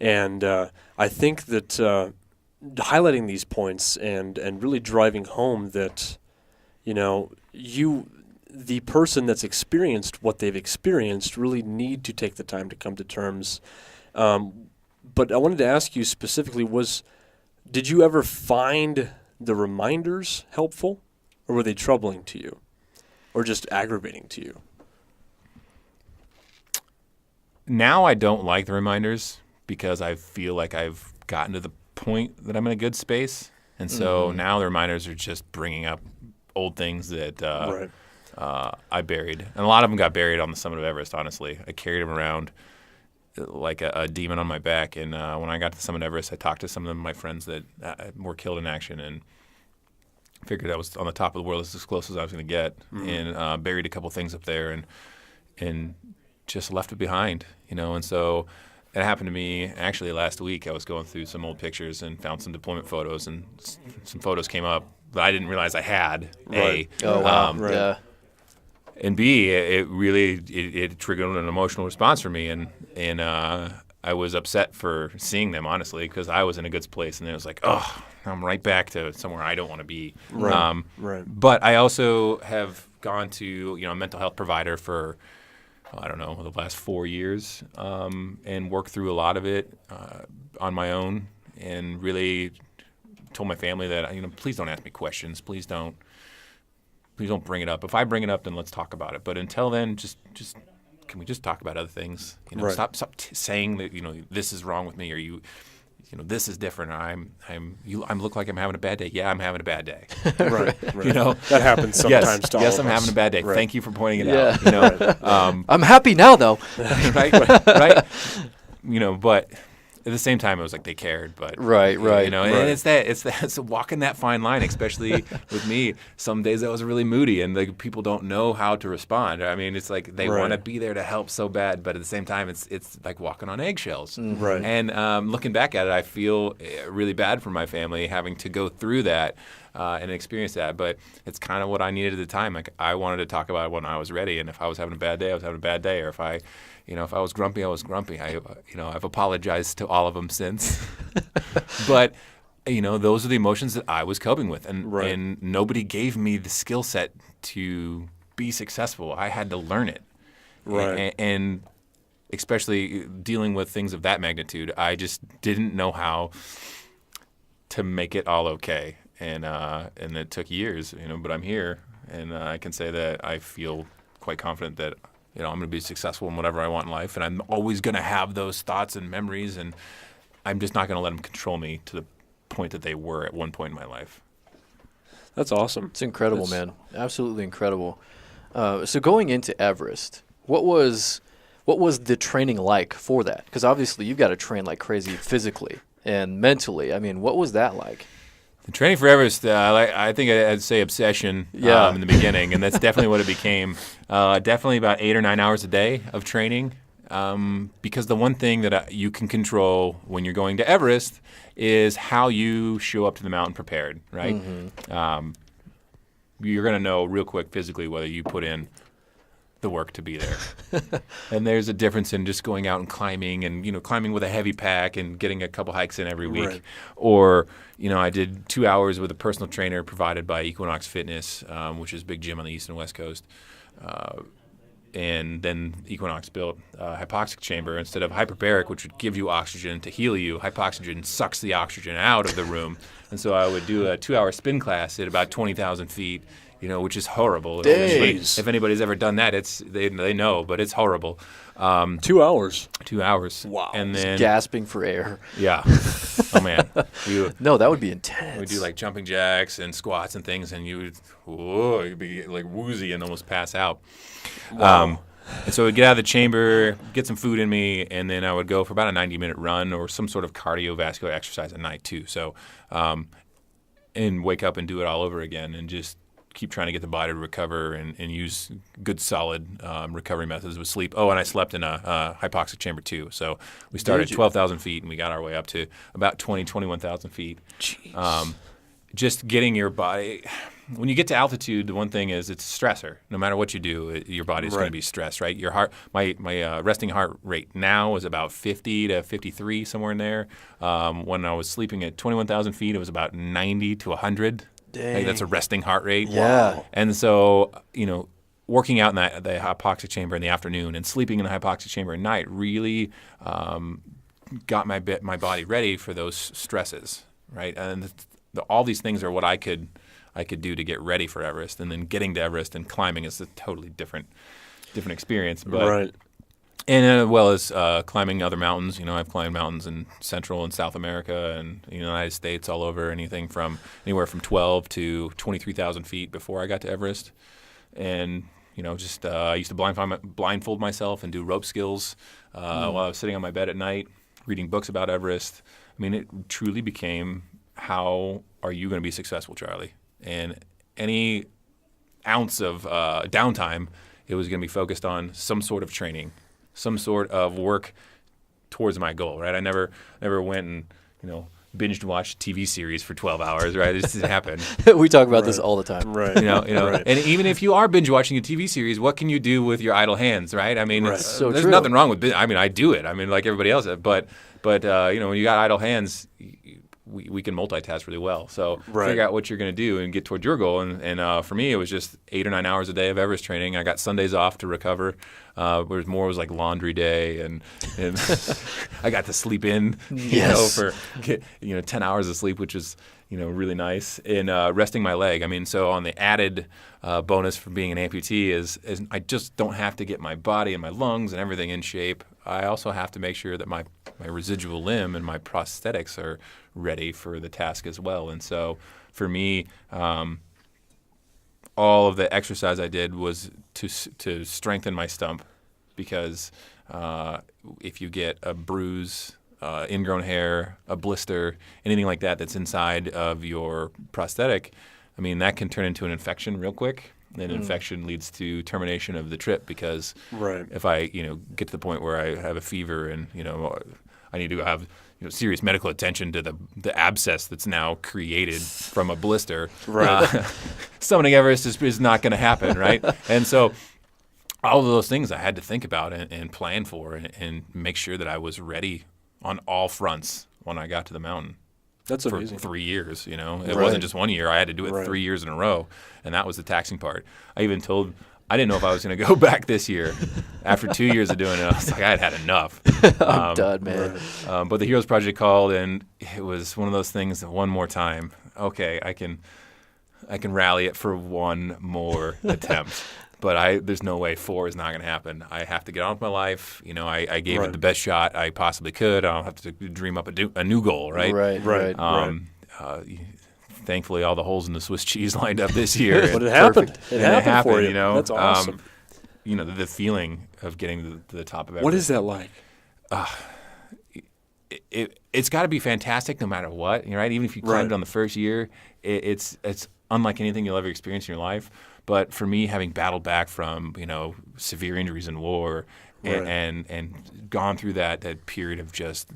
and I think that highlighting these points and really driving home that, the person that's experienced what they've experienced really need to take the time to come to terms. But I wanted to ask you specifically, did you ever find the reminders helpful, or were they troubling to you, or just aggravating to you? Now I don't like the reminders because I feel like I've gotten to the point that I'm in a good space. And so now the reminders are just bringing up old things that I buried. And a lot of them got buried on the summit of Everest, honestly. I carried them around like a demon on my back. And when I got to the summit of Everest, I talked to some of my friends that were killed in action and figured I was on the top of the world. This is as close as I was going to get. And buried a couple things up there and just left it behind, and so it happened to me actually last week. I was going through some old pictures and found some deployment photos, and some photos came up that I didn't realize I had. Right. And B, it really it triggered an emotional response for me, and I was upset for seeing them, honestly, because I was in a good place, and it was like, I'm right back to somewhere I don't want to be. Right. But I also have gone to a mental health provider for the last 4 years, and worked through a lot of it on my own, and really told my family that please don't ask me questions. Please don't bring it up. If I bring it up, then let's talk about it. But until then, just can we just talk about other things? Stop saying that this is wrong with me, or this is different. I look like I'm having a bad day. Yeah, I'm having a bad day. Right. That happens sometimes. to all yes, of I'm us. having a bad day. Right. Thank you for pointing it out. I'm happy now, though. right. But at the same time, it was like they cared. But right. And it's walking that fine line, especially with me. Some days I was really moody, and people don't know how to respond. I mean, it's like they want to be there to help so bad, but at the same time, it's like walking on eggshells. Right. And looking back at it, I feel really bad for my family having to go through that and experience that. But it's kind of what I needed at the time. Like, I wanted to talk about it when I was ready, and if I was having a bad day, I was having a bad day, or if I was grumpy, I was grumpy. I've apologized to all of them since. But, those are the emotions that I was coping with. And nobody gave me the skill set to be successful. I had to learn it. Right. And especially dealing with things of that magnitude, I just didn't know how to make it all okay. And it took years, but I'm here, and I can say that I feel quite confident that I'm going to be successful in whatever I want in life, and I'm always going to have those thoughts and memories, and I'm just not going to let them control me to the point that they were at one point in my life. That's awesome. It's incredible, man. Absolutely incredible. So going into Everest, what was the training like for that? Because obviously you've got to train like crazy physically and mentally. I mean, what was that like? The training for Everest, I think I'd say obsession in the beginning, and that's definitely what it became. Definitely about 8 or 9 hours a day of training, because the one thing that you can control when you're going to Everest is how you show up to the mountain prepared, right? Mm-hmm. You're going to know real quick physically whether you put in the work to be there. And there's a difference in just going out and climbing and, climbing with a heavy pack and getting a couple hikes in every week. Right. Or, I did 2 hours with a personal trainer provided by Equinox Fitness, which is a big gym on the East and West Coast. And then Equinox built a hypoxic chamber instead of hyperbaric, which would give you oxygen to heal you. Hypoxygen sucks the oxygen out of the room. And so I would do a 2-hour spin class at about 20,000 feet, which is horrible. If anybody's ever done that, they know, but it's horrible. 2 hours. 2 hours. Wow. And then gasping for air. Yeah. Oh man. No, that would be intense. We'd do like jumping jacks and squats and things, and you'd be like woozy and almost pass out. Wow. And so I'd get out of the chamber, get some food in me, and then I would go for about a 90-minute run or some sort of cardiovascular exercise at night too. So, and wake up and do it all over again, and just keep trying to get the body to recover and use good, solid recovery methods with sleep. Oh, and I slept in a hypoxic chamber too. So we started at 12,000 feet, and we got our way up to about 21,000 feet. Jeez. Just getting your body – when you get to altitude, the one thing is it's a stressor. No matter what you do, your body's going to be stressed, right? Your heart, my resting heart rate now is about 50 to 53, somewhere in there. When I was sleeping at 21,000 feet, it was about 90 to 100. Dang. Like that's a resting heart rate. Yeah. And so, working out in the hypoxic chamber in the afternoon and sleeping in the hypoxic chamber at night really got my body ready for those stresses, right? And all these things are what I could do to get ready for Everest, and then getting to Everest and climbing is a totally different experience. But, right. And as well as climbing other mountains. I've climbed mountains in Central and South America and the United States, all over, anywhere from 12 to 23,000 feet before I got to Everest. And I used to blindfold myself and do rope skills while I was sitting on my bed at night, reading books about Everest. I mean, it truly became, how are you going to be successful, Charlie? And any ounce of downtime, it was going to be focused on some sort of training, some sort of work towards my goal, right? I never went and, binged watched TV series for 12 hours, right? It just didn't happen. We talk about this all the time. Right. Right. And even if you are binge watching a TV series, what can you do with your idle hands, right? I mean, there's true. Nothing wrong with I do it. I mean, like everybody else does. But when you got idle hands, we can multitask really well. So figure out what you're going to do and get towards your goal. And for me, it was just 8 or 9 hours a day of Everest training. I got Sundays off to recover. Whereas more was like laundry day, and I got to sleep in, for 10 hours of sleep, which is really nice. And resting my leg. I mean, so on the added bonus for being an amputee is I just don't have to get my body and my lungs and everything in shape. I also have to make sure that my residual limb and my prosthetics are ready for the task as well. And so for me, all of the exercise I did was to strengthen my stump, because if you get a bruise, ingrown hair, a blister, anything like that that's inside of your prosthetic, I mean, that can turn into an infection real quick. And infection leads to termination of the trip, because if I get to the point where I have a fever and I need to have serious medical attention to the abscess that's now created from a blister, summiting Everest is not going to happen, right? And so all of those things I had to think about and plan for and make sure that I was ready on all fronts when I got to the mountain. That's amazing. For 3 years, It wasn't just 1 year. I had to do it 3 years in a row, and that was the taxing part. I even told I didn't know if I was going to go back this year. After 2 years of doing it, I was like, I had enough. I'm done, man. But the Heroes Project called, and it was one of those things that one more time, okay, I can rally it for one more attempt. But there's no way 4 is not going to happen. I have to get on with my life. You know, I gave it the best shot I possibly could. I don't have to dream up a new goal, right? Right. Thankfully, all the holes in the Swiss cheese lined up this year. But it happened. Perfect. It happened for you. You know, That's awesome. You know, the feeling of getting to the top of Everest. What is that like? It's got to be fantastic no matter what, right? Even if you climbed it on the first year, it's unlike anything you'll ever experience in your life. But for me, having battled back from, you know, severe injuries in war and gone through that period of just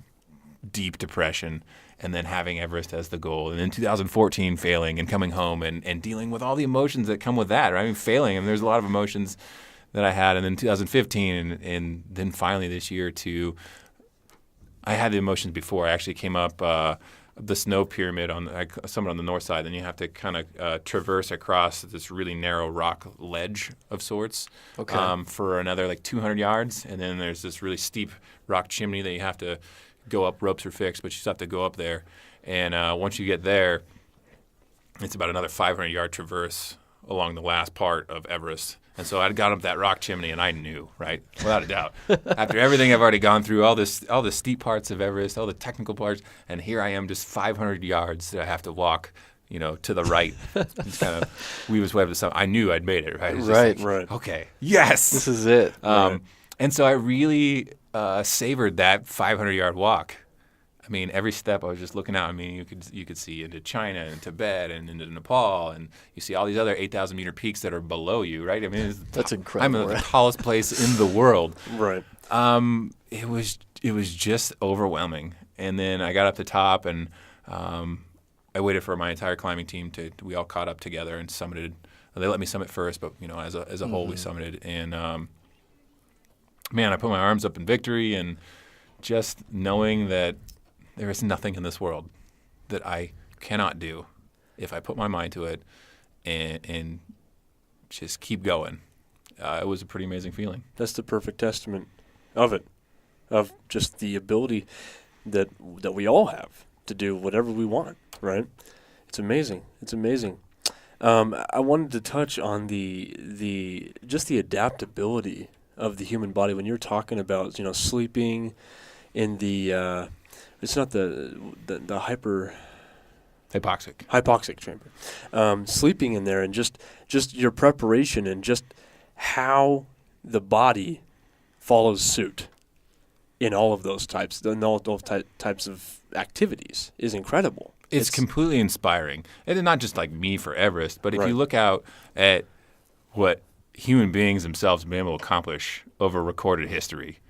deep depression, and then having Everest as the goal, and then 2014 failing and coming home and dealing with all the emotions that come with that, right? I mean, failing, I mean, there's a lot of emotions that I had, and then 2015, and then finally this year I had the emotions before. I actually came up the snow pyramid somewhere on the north side, then you have to kind of traverse across this really narrow rock ledge of sorts for another like 200 yards, and then there's this really steep rock chimney that you have to go up. Ropes are fixed, but you still have to go up there. And once you get there, it's about another 500-yard traverse along the last part of Everest. And so I'd gone up that rock chimney, and I knew, right, without a doubt, after everything I've already gone through, all the steep parts of Everest, all the technical parts, and here I am, just 500 yards that I have to walk, you know, to the right. It's kind of weave way up to something. I knew I'd made it, right? Right. Okay, yes, This is it. And so I really savored that 500-yard walk. I mean, every step I was just looking out. I mean, you could see into China and Tibet and into Nepal, and you see all these other 8,000-meter peaks that are below you, right? I mean, That's incredible. I'm the tallest place in the world. Right. It was just overwhelming. And then I got up the top, and I waited for my entire climbing team we all caught up together and summited. They let me summit first, but you know, as a whole, we summited. And man, I put my arms up in victory, and just knowing that there is nothing in this world that I cannot do if I put my mind to it and just keep going. It was a pretty amazing feeling. That's the perfect testament of it, of just the ability that we all have to do whatever we want, right? It's amazing. It's amazing. I wanted to touch on the adaptability of the human body when you're talking about, you know, sleeping in the it's not the hypoxic chamber, sleeping in there, and just your preparation and just how the body follows suit in all of those types of activities is incredible. It's completely inspiring. And not just like me for Everest, but if Right. you look out at what human beings themselves have been able to accomplish over recorded history,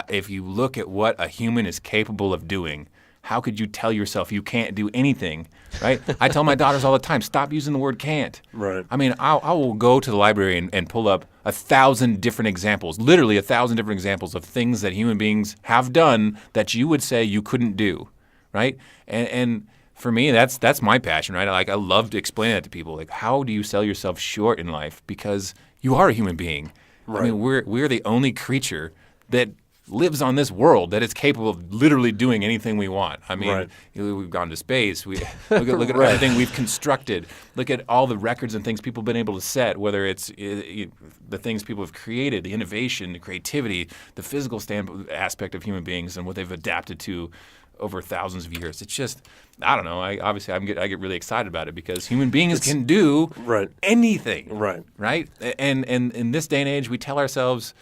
if you look at what a human is capable of doing, how could you tell yourself you can't do anything, right? I tell my daughters all the time, stop using the word can't. Right. I mean, I will go to the library and pull up 1,000 different examples, literally 1,000 different examples of things that human beings have done that you would say you couldn't do, right? And for me, that's my passion, right? I love to explain that to people. Like, how do you sell yourself short in life? Because you are a human being. Right. I mean, we're the only creature that lives on this world that is capable of literally doing anything we want. I mean, Right. we've gone to space. We look at everything we've constructed. Look at all the records and things people have been able to set, whether it's the things people have created, the innovation, the creativity, the physical aspect of human beings and what they've adapted to over thousands of years. It's just, I don't know. I get really excited about it because human beings can do Right. anything. Right. Right? And in this day and age, we tell ourselves,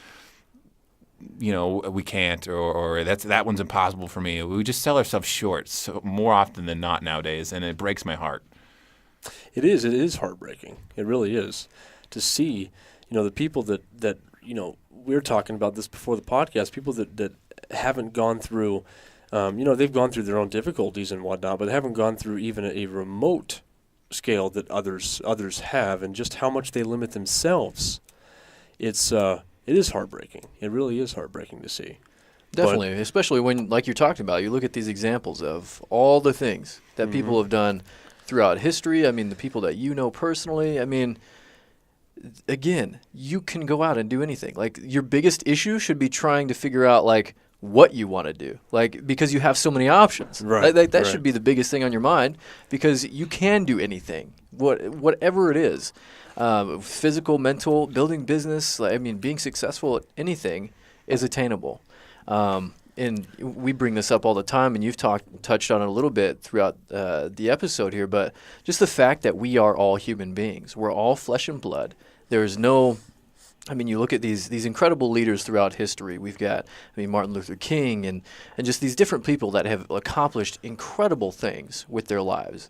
you know, we can't, or that one's impossible for me. We just sell ourselves short so more often than not nowadays, and it breaks my heart. It is heartbreaking. It really is to see, you know, the people that you know, we were talking about this before the podcast, people that haven't gone through, you know, they've gone through their own difficulties and whatnot, but they haven't gone through even a remote scale that others have, and just how much they limit themselves. It is heartbreaking. It really is heartbreaking to see. Definitely, especially when, like you're talking about, you look at these examples of all the things that people have done throughout history. I mean, the people that you know personally. I mean, again, you can go out and do anything. Like, your biggest issue should be trying to figure out, like, what you want to do, like, because you have so many options. Right. That should be the biggest thing on your mind, because you can do anything, whatever it is, physical, mental, building business. I mean, being successful at anything is attainable. And we bring this up all the time, and you've touched on it a little bit throughout the episode here, but just the fact that we are all human beings. We're all flesh and blood. There's no, I mean, you look at these incredible leaders throughout history. We've got, Martin Luther King and just these different people that have accomplished incredible things with their lives.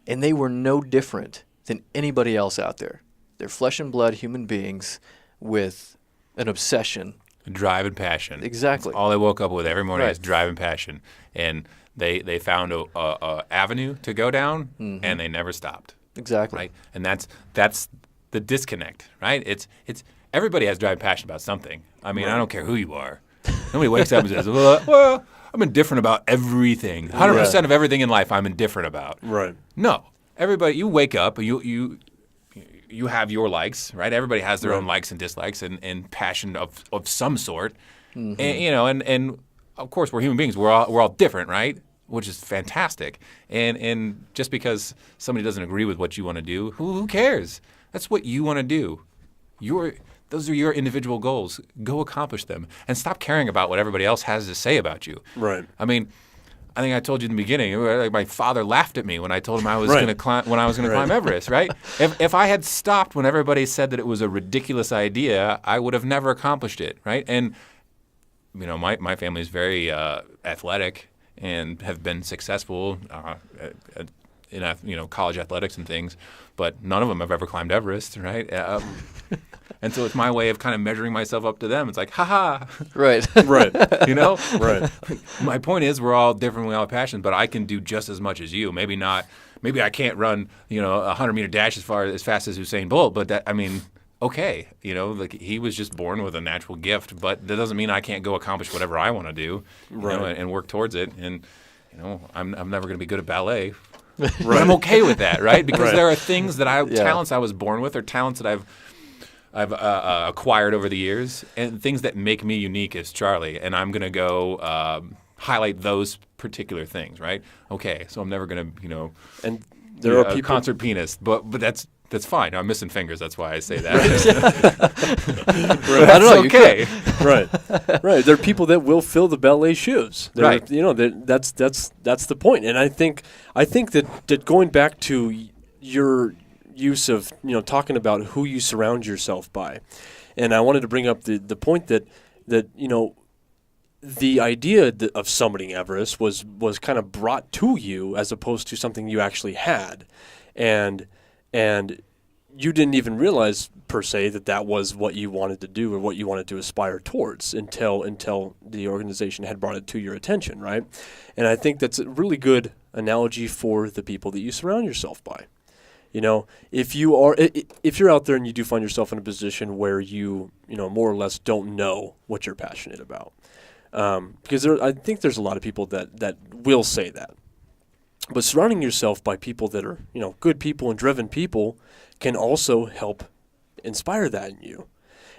And they were no different than anybody else out there. They're flesh and blood human beings with an obsession. Drive and passion. Exactly. That's all they woke up with every morning Right. is drive and passion. And they found a avenue to go down, and they never stopped. Exactly. Right? And that's the disconnect, right? It's everybody has drive and passion about something. I mean, I don't care who you are. Nobody wakes up and says, well, I'm indifferent about everything. 100% of everything in life I'm indifferent about. Right. No. Everybody, you wake up, you have your likes, right? Everybody has their own likes and dislikes and passion of some sort. And, and of course we're human beings. We're all different, right? Which is fantastic. And just because somebody doesn't agree with what you want to do, who cares? That's what you want to do. Those are your individual goals. Go accomplish them, and stop caring about what everybody else has to say about you. Right. I mean, I think I told you in the beginning. Like, my father laughed at me when I told him I was going to climb climb Everest. Right? If I had stopped when everybody said that it was a ridiculous idea, I would have never accomplished it. Right? And my family is very athletic and have been successful in college athletics and things, but none of them have ever climbed Everest, right? And so it's my way of kind of measuring myself up to them. It's like, ha. Right. Right. Right. My point is, we're all different, we all have passions, but I can do just as much as you. Maybe not. Maybe I can't run, a 100-meter dash as fast as Usain Bolt, but okay. Like, he was just born with a natural gift, but that doesn't mean I can't go accomplish whatever I want to do, and work towards it. And I'm never going to be good at ballet. Right. But I'm okay with that, right? Because there are things that talents I was born with, or talents that I've acquired over the years, and things that make me unique as Charlie. And I'm going to go highlight those particular things, right? Okay, so I'm never going to, and there are a people, concert pianist, but that's fine. I'm missing fingers. That's why I say that. I don't know. Okay. Right. There are people that will fill the ballet shoes. Right. That's the point. And I think that going back to your use of talking about who you surround yourself by, and I wanted to bring up the point that the idea of summiting Everest was kind of brought to you as opposed to something you actually had, and you didn't even realize per se that was what you wanted to do or what you wanted to aspire towards until the organization had brought it to your attention, right? And I think that's a really good analogy for the people that you surround yourself by. If you're out there and you do find yourself in a position where you more or less don't know what you're passionate about, because I think there's a lot of people that will say that. But surrounding yourself by people that are, good people and driven people can also help inspire that in you.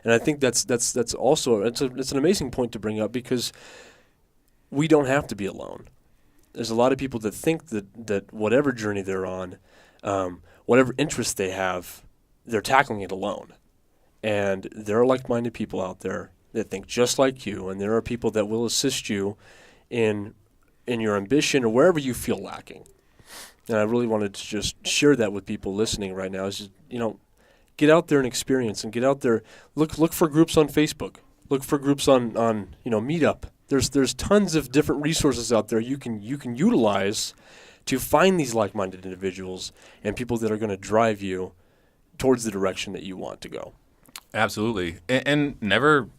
And I think that's also it's an amazing point to bring up, because we don't have to be alone. There's a lot of people that think that whatever journey they're on, whatever interest they have, they're tackling it alone. And there are like-minded people out there that think just like you, and there are people that will assist you in your ambition or wherever you feel lacking. And I really wanted to just share that with people listening right now. Is just, get out there and experience, and get out there. Look for groups on Facebook. Look for groups on Meetup. There's tons of different resources out there you can utilize to find these like-minded individuals and people that are going to drive you towards the direction that you want to go. Absolutely. And never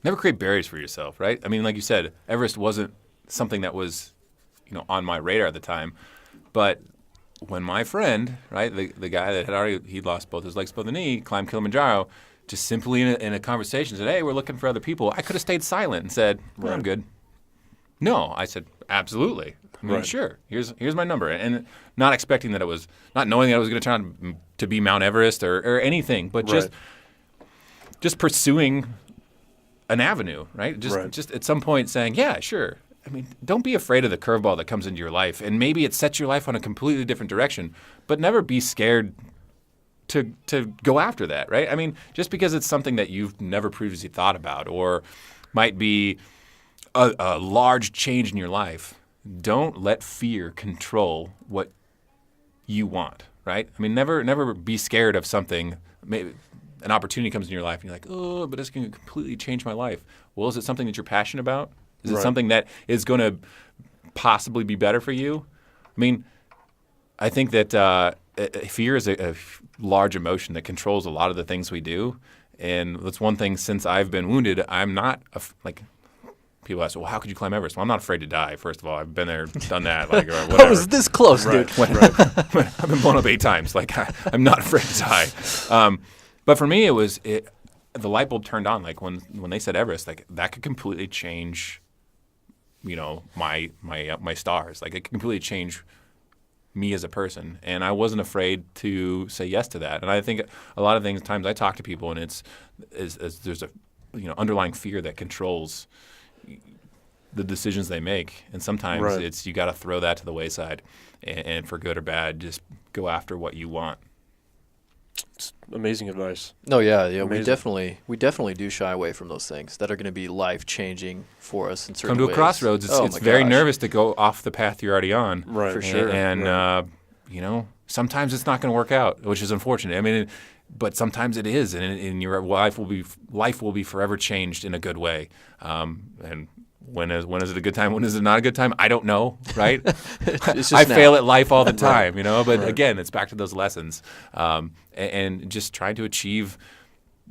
create barriers for yourself, right? I mean, like you said, Everest wasn't something that was, on my radar at the time. But when my friend, right, the guy that he'd lost both his legs, both the knee, climbed Kilimanjaro, just simply in a conversation said, hey, we're looking for other people, I could have stayed silent and said, well, I'm good. No, I said, absolutely. I mean, Right. sure. Here's my number, and not expecting that it was, not knowing that I was going to turn out to be Mount Everest or anything, but Right. just pursuing an avenue, right? Just at some point saying, yeah, sure. I mean, don't be afraid of the curveball that comes into your life, and maybe it sets your life on a completely different direction, but never be scared to go after that, right? I mean, just because it's something that you've never previously thought about or might be a large change in your life, don't let fear control what you want, right? I mean, never be scared of something. Maybe an opportunity comes in your life and you're like, oh, but it's going to completely change my life. Well, is it something that you're passionate about? Is it Right. something that is going to possibly be better for you? I mean, I think that fear is a large emotion that controls a lot of the things we do. And that's one thing, since I've been wounded, I'm not like, people ask, well, how could you climb Everest? Well, I'm not afraid to die, first of all. I've been there, done that, like, or whatever. I was this close, dude. I've been blown up 8 times. Like, I'm not afraid to die. But for me, the light bulb turned on. Like, when they said Everest, like, that could completely change, my stars. Like, it could completely change me as a person, and I wasn't afraid to say yes to that. And I think a lot of times I talk to people, and there's a underlying fear that controls the decisions they make, and sometimes Right. it's you got to throw that to the wayside, and for good or bad, just go after what you want. It's amazing advice. No, yeah. We Amazing. definitely do shy away from those things that are going to be life changing for us in certain Come to ways. a crossroads. Oh It's my very gosh. nervous to go off the path you're already on. Right. For sure. And Right. sometimes it's not going to work out, which is unfortunate. I mean, but sometimes it is, and your life will be forever changed in a good way. And when is it a good time? When is it not a good time? I don't know, right? It's just I now. fail at life all the time, But Right. again, it's back to those lessons, and just trying to achieve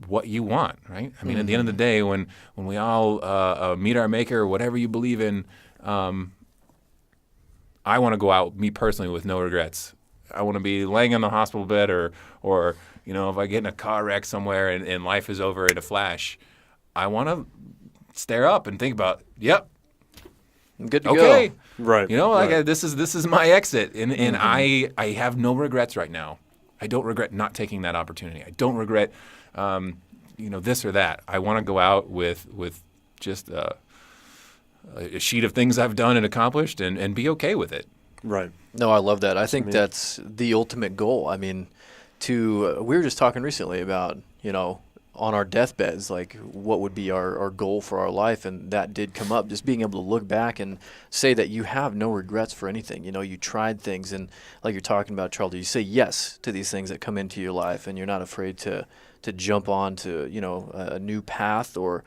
what you want, right? I mean, at the end of the day, when we all meet our maker, or whatever you believe in, I want to go out, me personally, with no regrets. I want to be laying on the hospital bed, or if I get in a car wreck somewhere and life is over in a flash, I want to stare up and think about, yep, I'm good to okay, go. Right. like this is my exit, and I have no regrets right now. I don't regret not taking that opportunity. I don't regret, this or that. I want to go out with just a sheet of things I've done and accomplished, and be okay with it. Right. No, I love that. I think amazing. that's the ultimate goal. I mean, we were just talking recently about, on our deathbeds, like what would be our goal for our life, and that did come up. Just being able to look back and say that you have no regrets for anything. You tried things, and like you're talking about, Charlie, you say yes to these things that come into your life, and you're not afraid to jump on to a new path, or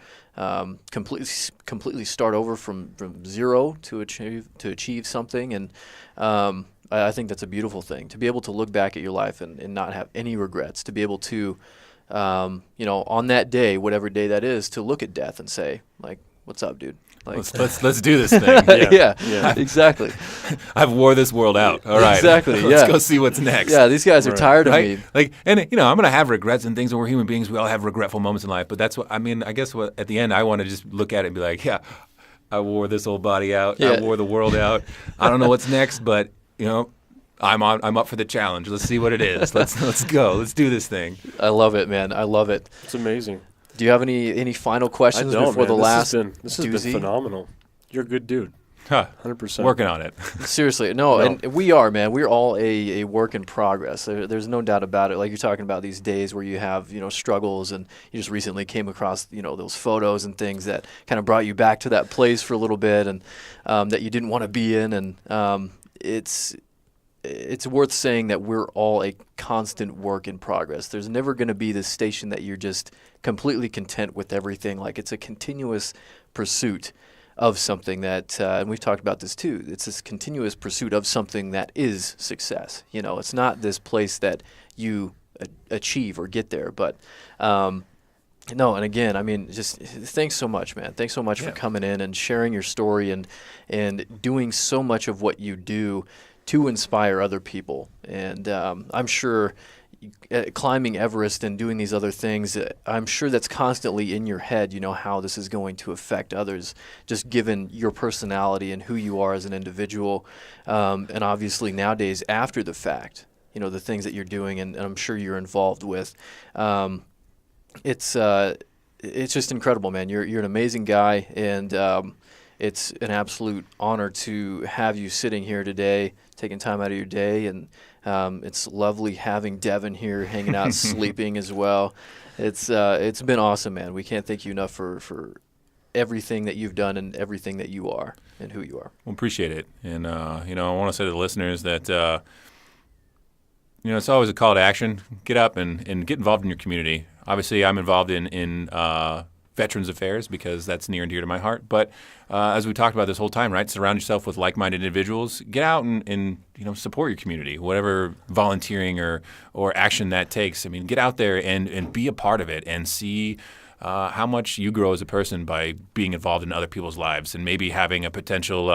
completely start over from zero to achieve something. And I think that's a beautiful thing, to be able to look back at your life and not have any regrets, to be able to on that day, whatever day that is, to look at death and say, like, what's up, dude? Like, Let's do this thing. yeah, exactly. I've wore this world out. All right, Exactly, Let's yeah. go see what's next. Yeah, these guys are Right. tired of Right? me. Like, and I'm gonna have regrets and things, and we're human beings. We all have regretful moments in life. But that's what I mean. I guess at the end, I want to just look at it and be like, yeah, I wore this old body out. Yeah. I wore the world out. I don't know what's next, but I'm up for the challenge. Let's see what it is. Let's go. Let's do this thing. I love it, man. I love it. It's amazing. Do you have any final questions I don't, before man. the last This has been doozy? phenomenal. You're a good dude. Huh. 100%. Working on it. Seriously, no, No. and we are, man. We're all a work in progress. There's no doubt about it. Like you're talking about these days where you have, struggles, and you just recently came across, those photos and things that kind of brought you back to that place for a little bit, and that you didn't want to be in. And it's worth saying that we're all a constant work in progress. There's never going to be this station that you're just completely content with everything. Like, it's a continuous pursuit of something that, and we've talked about this too, it's this continuous pursuit of something that is success. It's not this place that you achieve or get there, but no, and again, I mean, just thanks so much, man. Thanks so much for coming in and sharing your story and doing so much of what you do to inspire other people. And I'm sure climbing Everest and doing these other things, I'm sure that's constantly in your head, how this is going to affect others, just given your personality and who you are as an individual. And obviously nowadays, after the fact, the things that you're doing and I'm sure you're involved with. It's just incredible, man. You're an amazing guy, and it's an absolute honor to have you sitting here today, taking time out of your day, and it's lovely having Devin here hanging out, sleeping as well. It's been awesome, man. We can't thank you enough for everything that you've done and everything that you are and who you are. Well, appreciate it. And, I want to say to the listeners that, it's always a call to action. Get up and get involved in your community. Obviously, I'm involved in Veterans Affairs because that's near and dear to my heart. But as we talked about this whole time, right, surround yourself with like-minded individuals. Get out and support your community, whatever volunteering or action that takes. I mean, get out there and be a part of it and see how much you grow as a person by being involved in other people's lives and maybe having a potential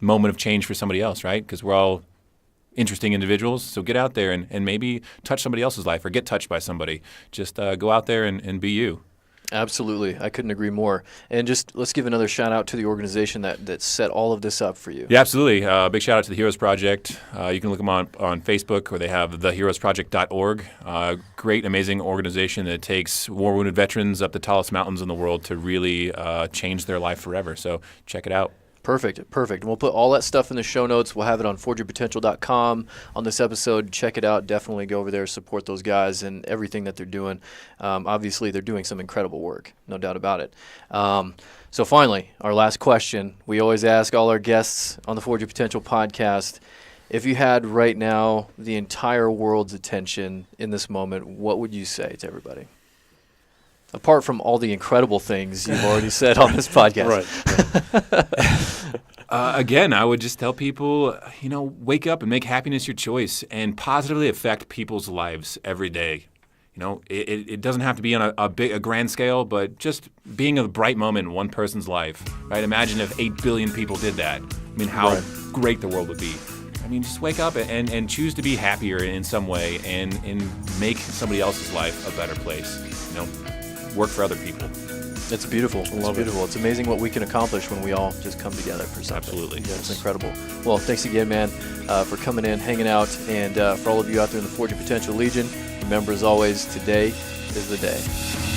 moment of change for somebody else, right? Because we're all interesting individuals. So get out there and maybe touch somebody else's life or get touched by somebody. Just go out there and be you. Absolutely. I couldn't agree more. And just let's give another shout out to the organization that set all of this up for you. Yeah, absolutely. Big shout out to the Heroes Project. You can look them on Facebook, or they have theheroesproject.org. Great, amazing organization that takes war-wounded veterans up the tallest mountains in the world to really change their life forever. So check it out. Perfect. And we'll put all that stuff in the show notes. We'll have it on forgeyourpotential.com on this episode. Check it out. Definitely go over there, support those guys and everything that they're doing. Obviously, they're doing some incredible work, no doubt about it. So finally, our last question. We always ask all our guests on the Forge Your Potential podcast, if you had right now the entire world's attention in this moment, what would you say to everybody? Apart from all the incredible things you've already said on this podcast. Right. Again, I would just tell people, wake up and make happiness your choice and positively affect people's lives every day. It doesn't have to be on a grand scale, but just being a bright moment in one person's life, right? Imagine if 8 billion people did that. I mean, how great the world would be. I mean, just wake up and choose to be happier in some way and make somebody else's life a better place. Work for other people. It's beautiful. It's beautiful. It's amazing what we can accomplish when we all just come together for something. Absolutely. Yeah, it's incredible. Well, thanks again, man, for coming in, hanging out, and for all of you out there in the Forge Your Potential Legion, remember, as always, today is the day.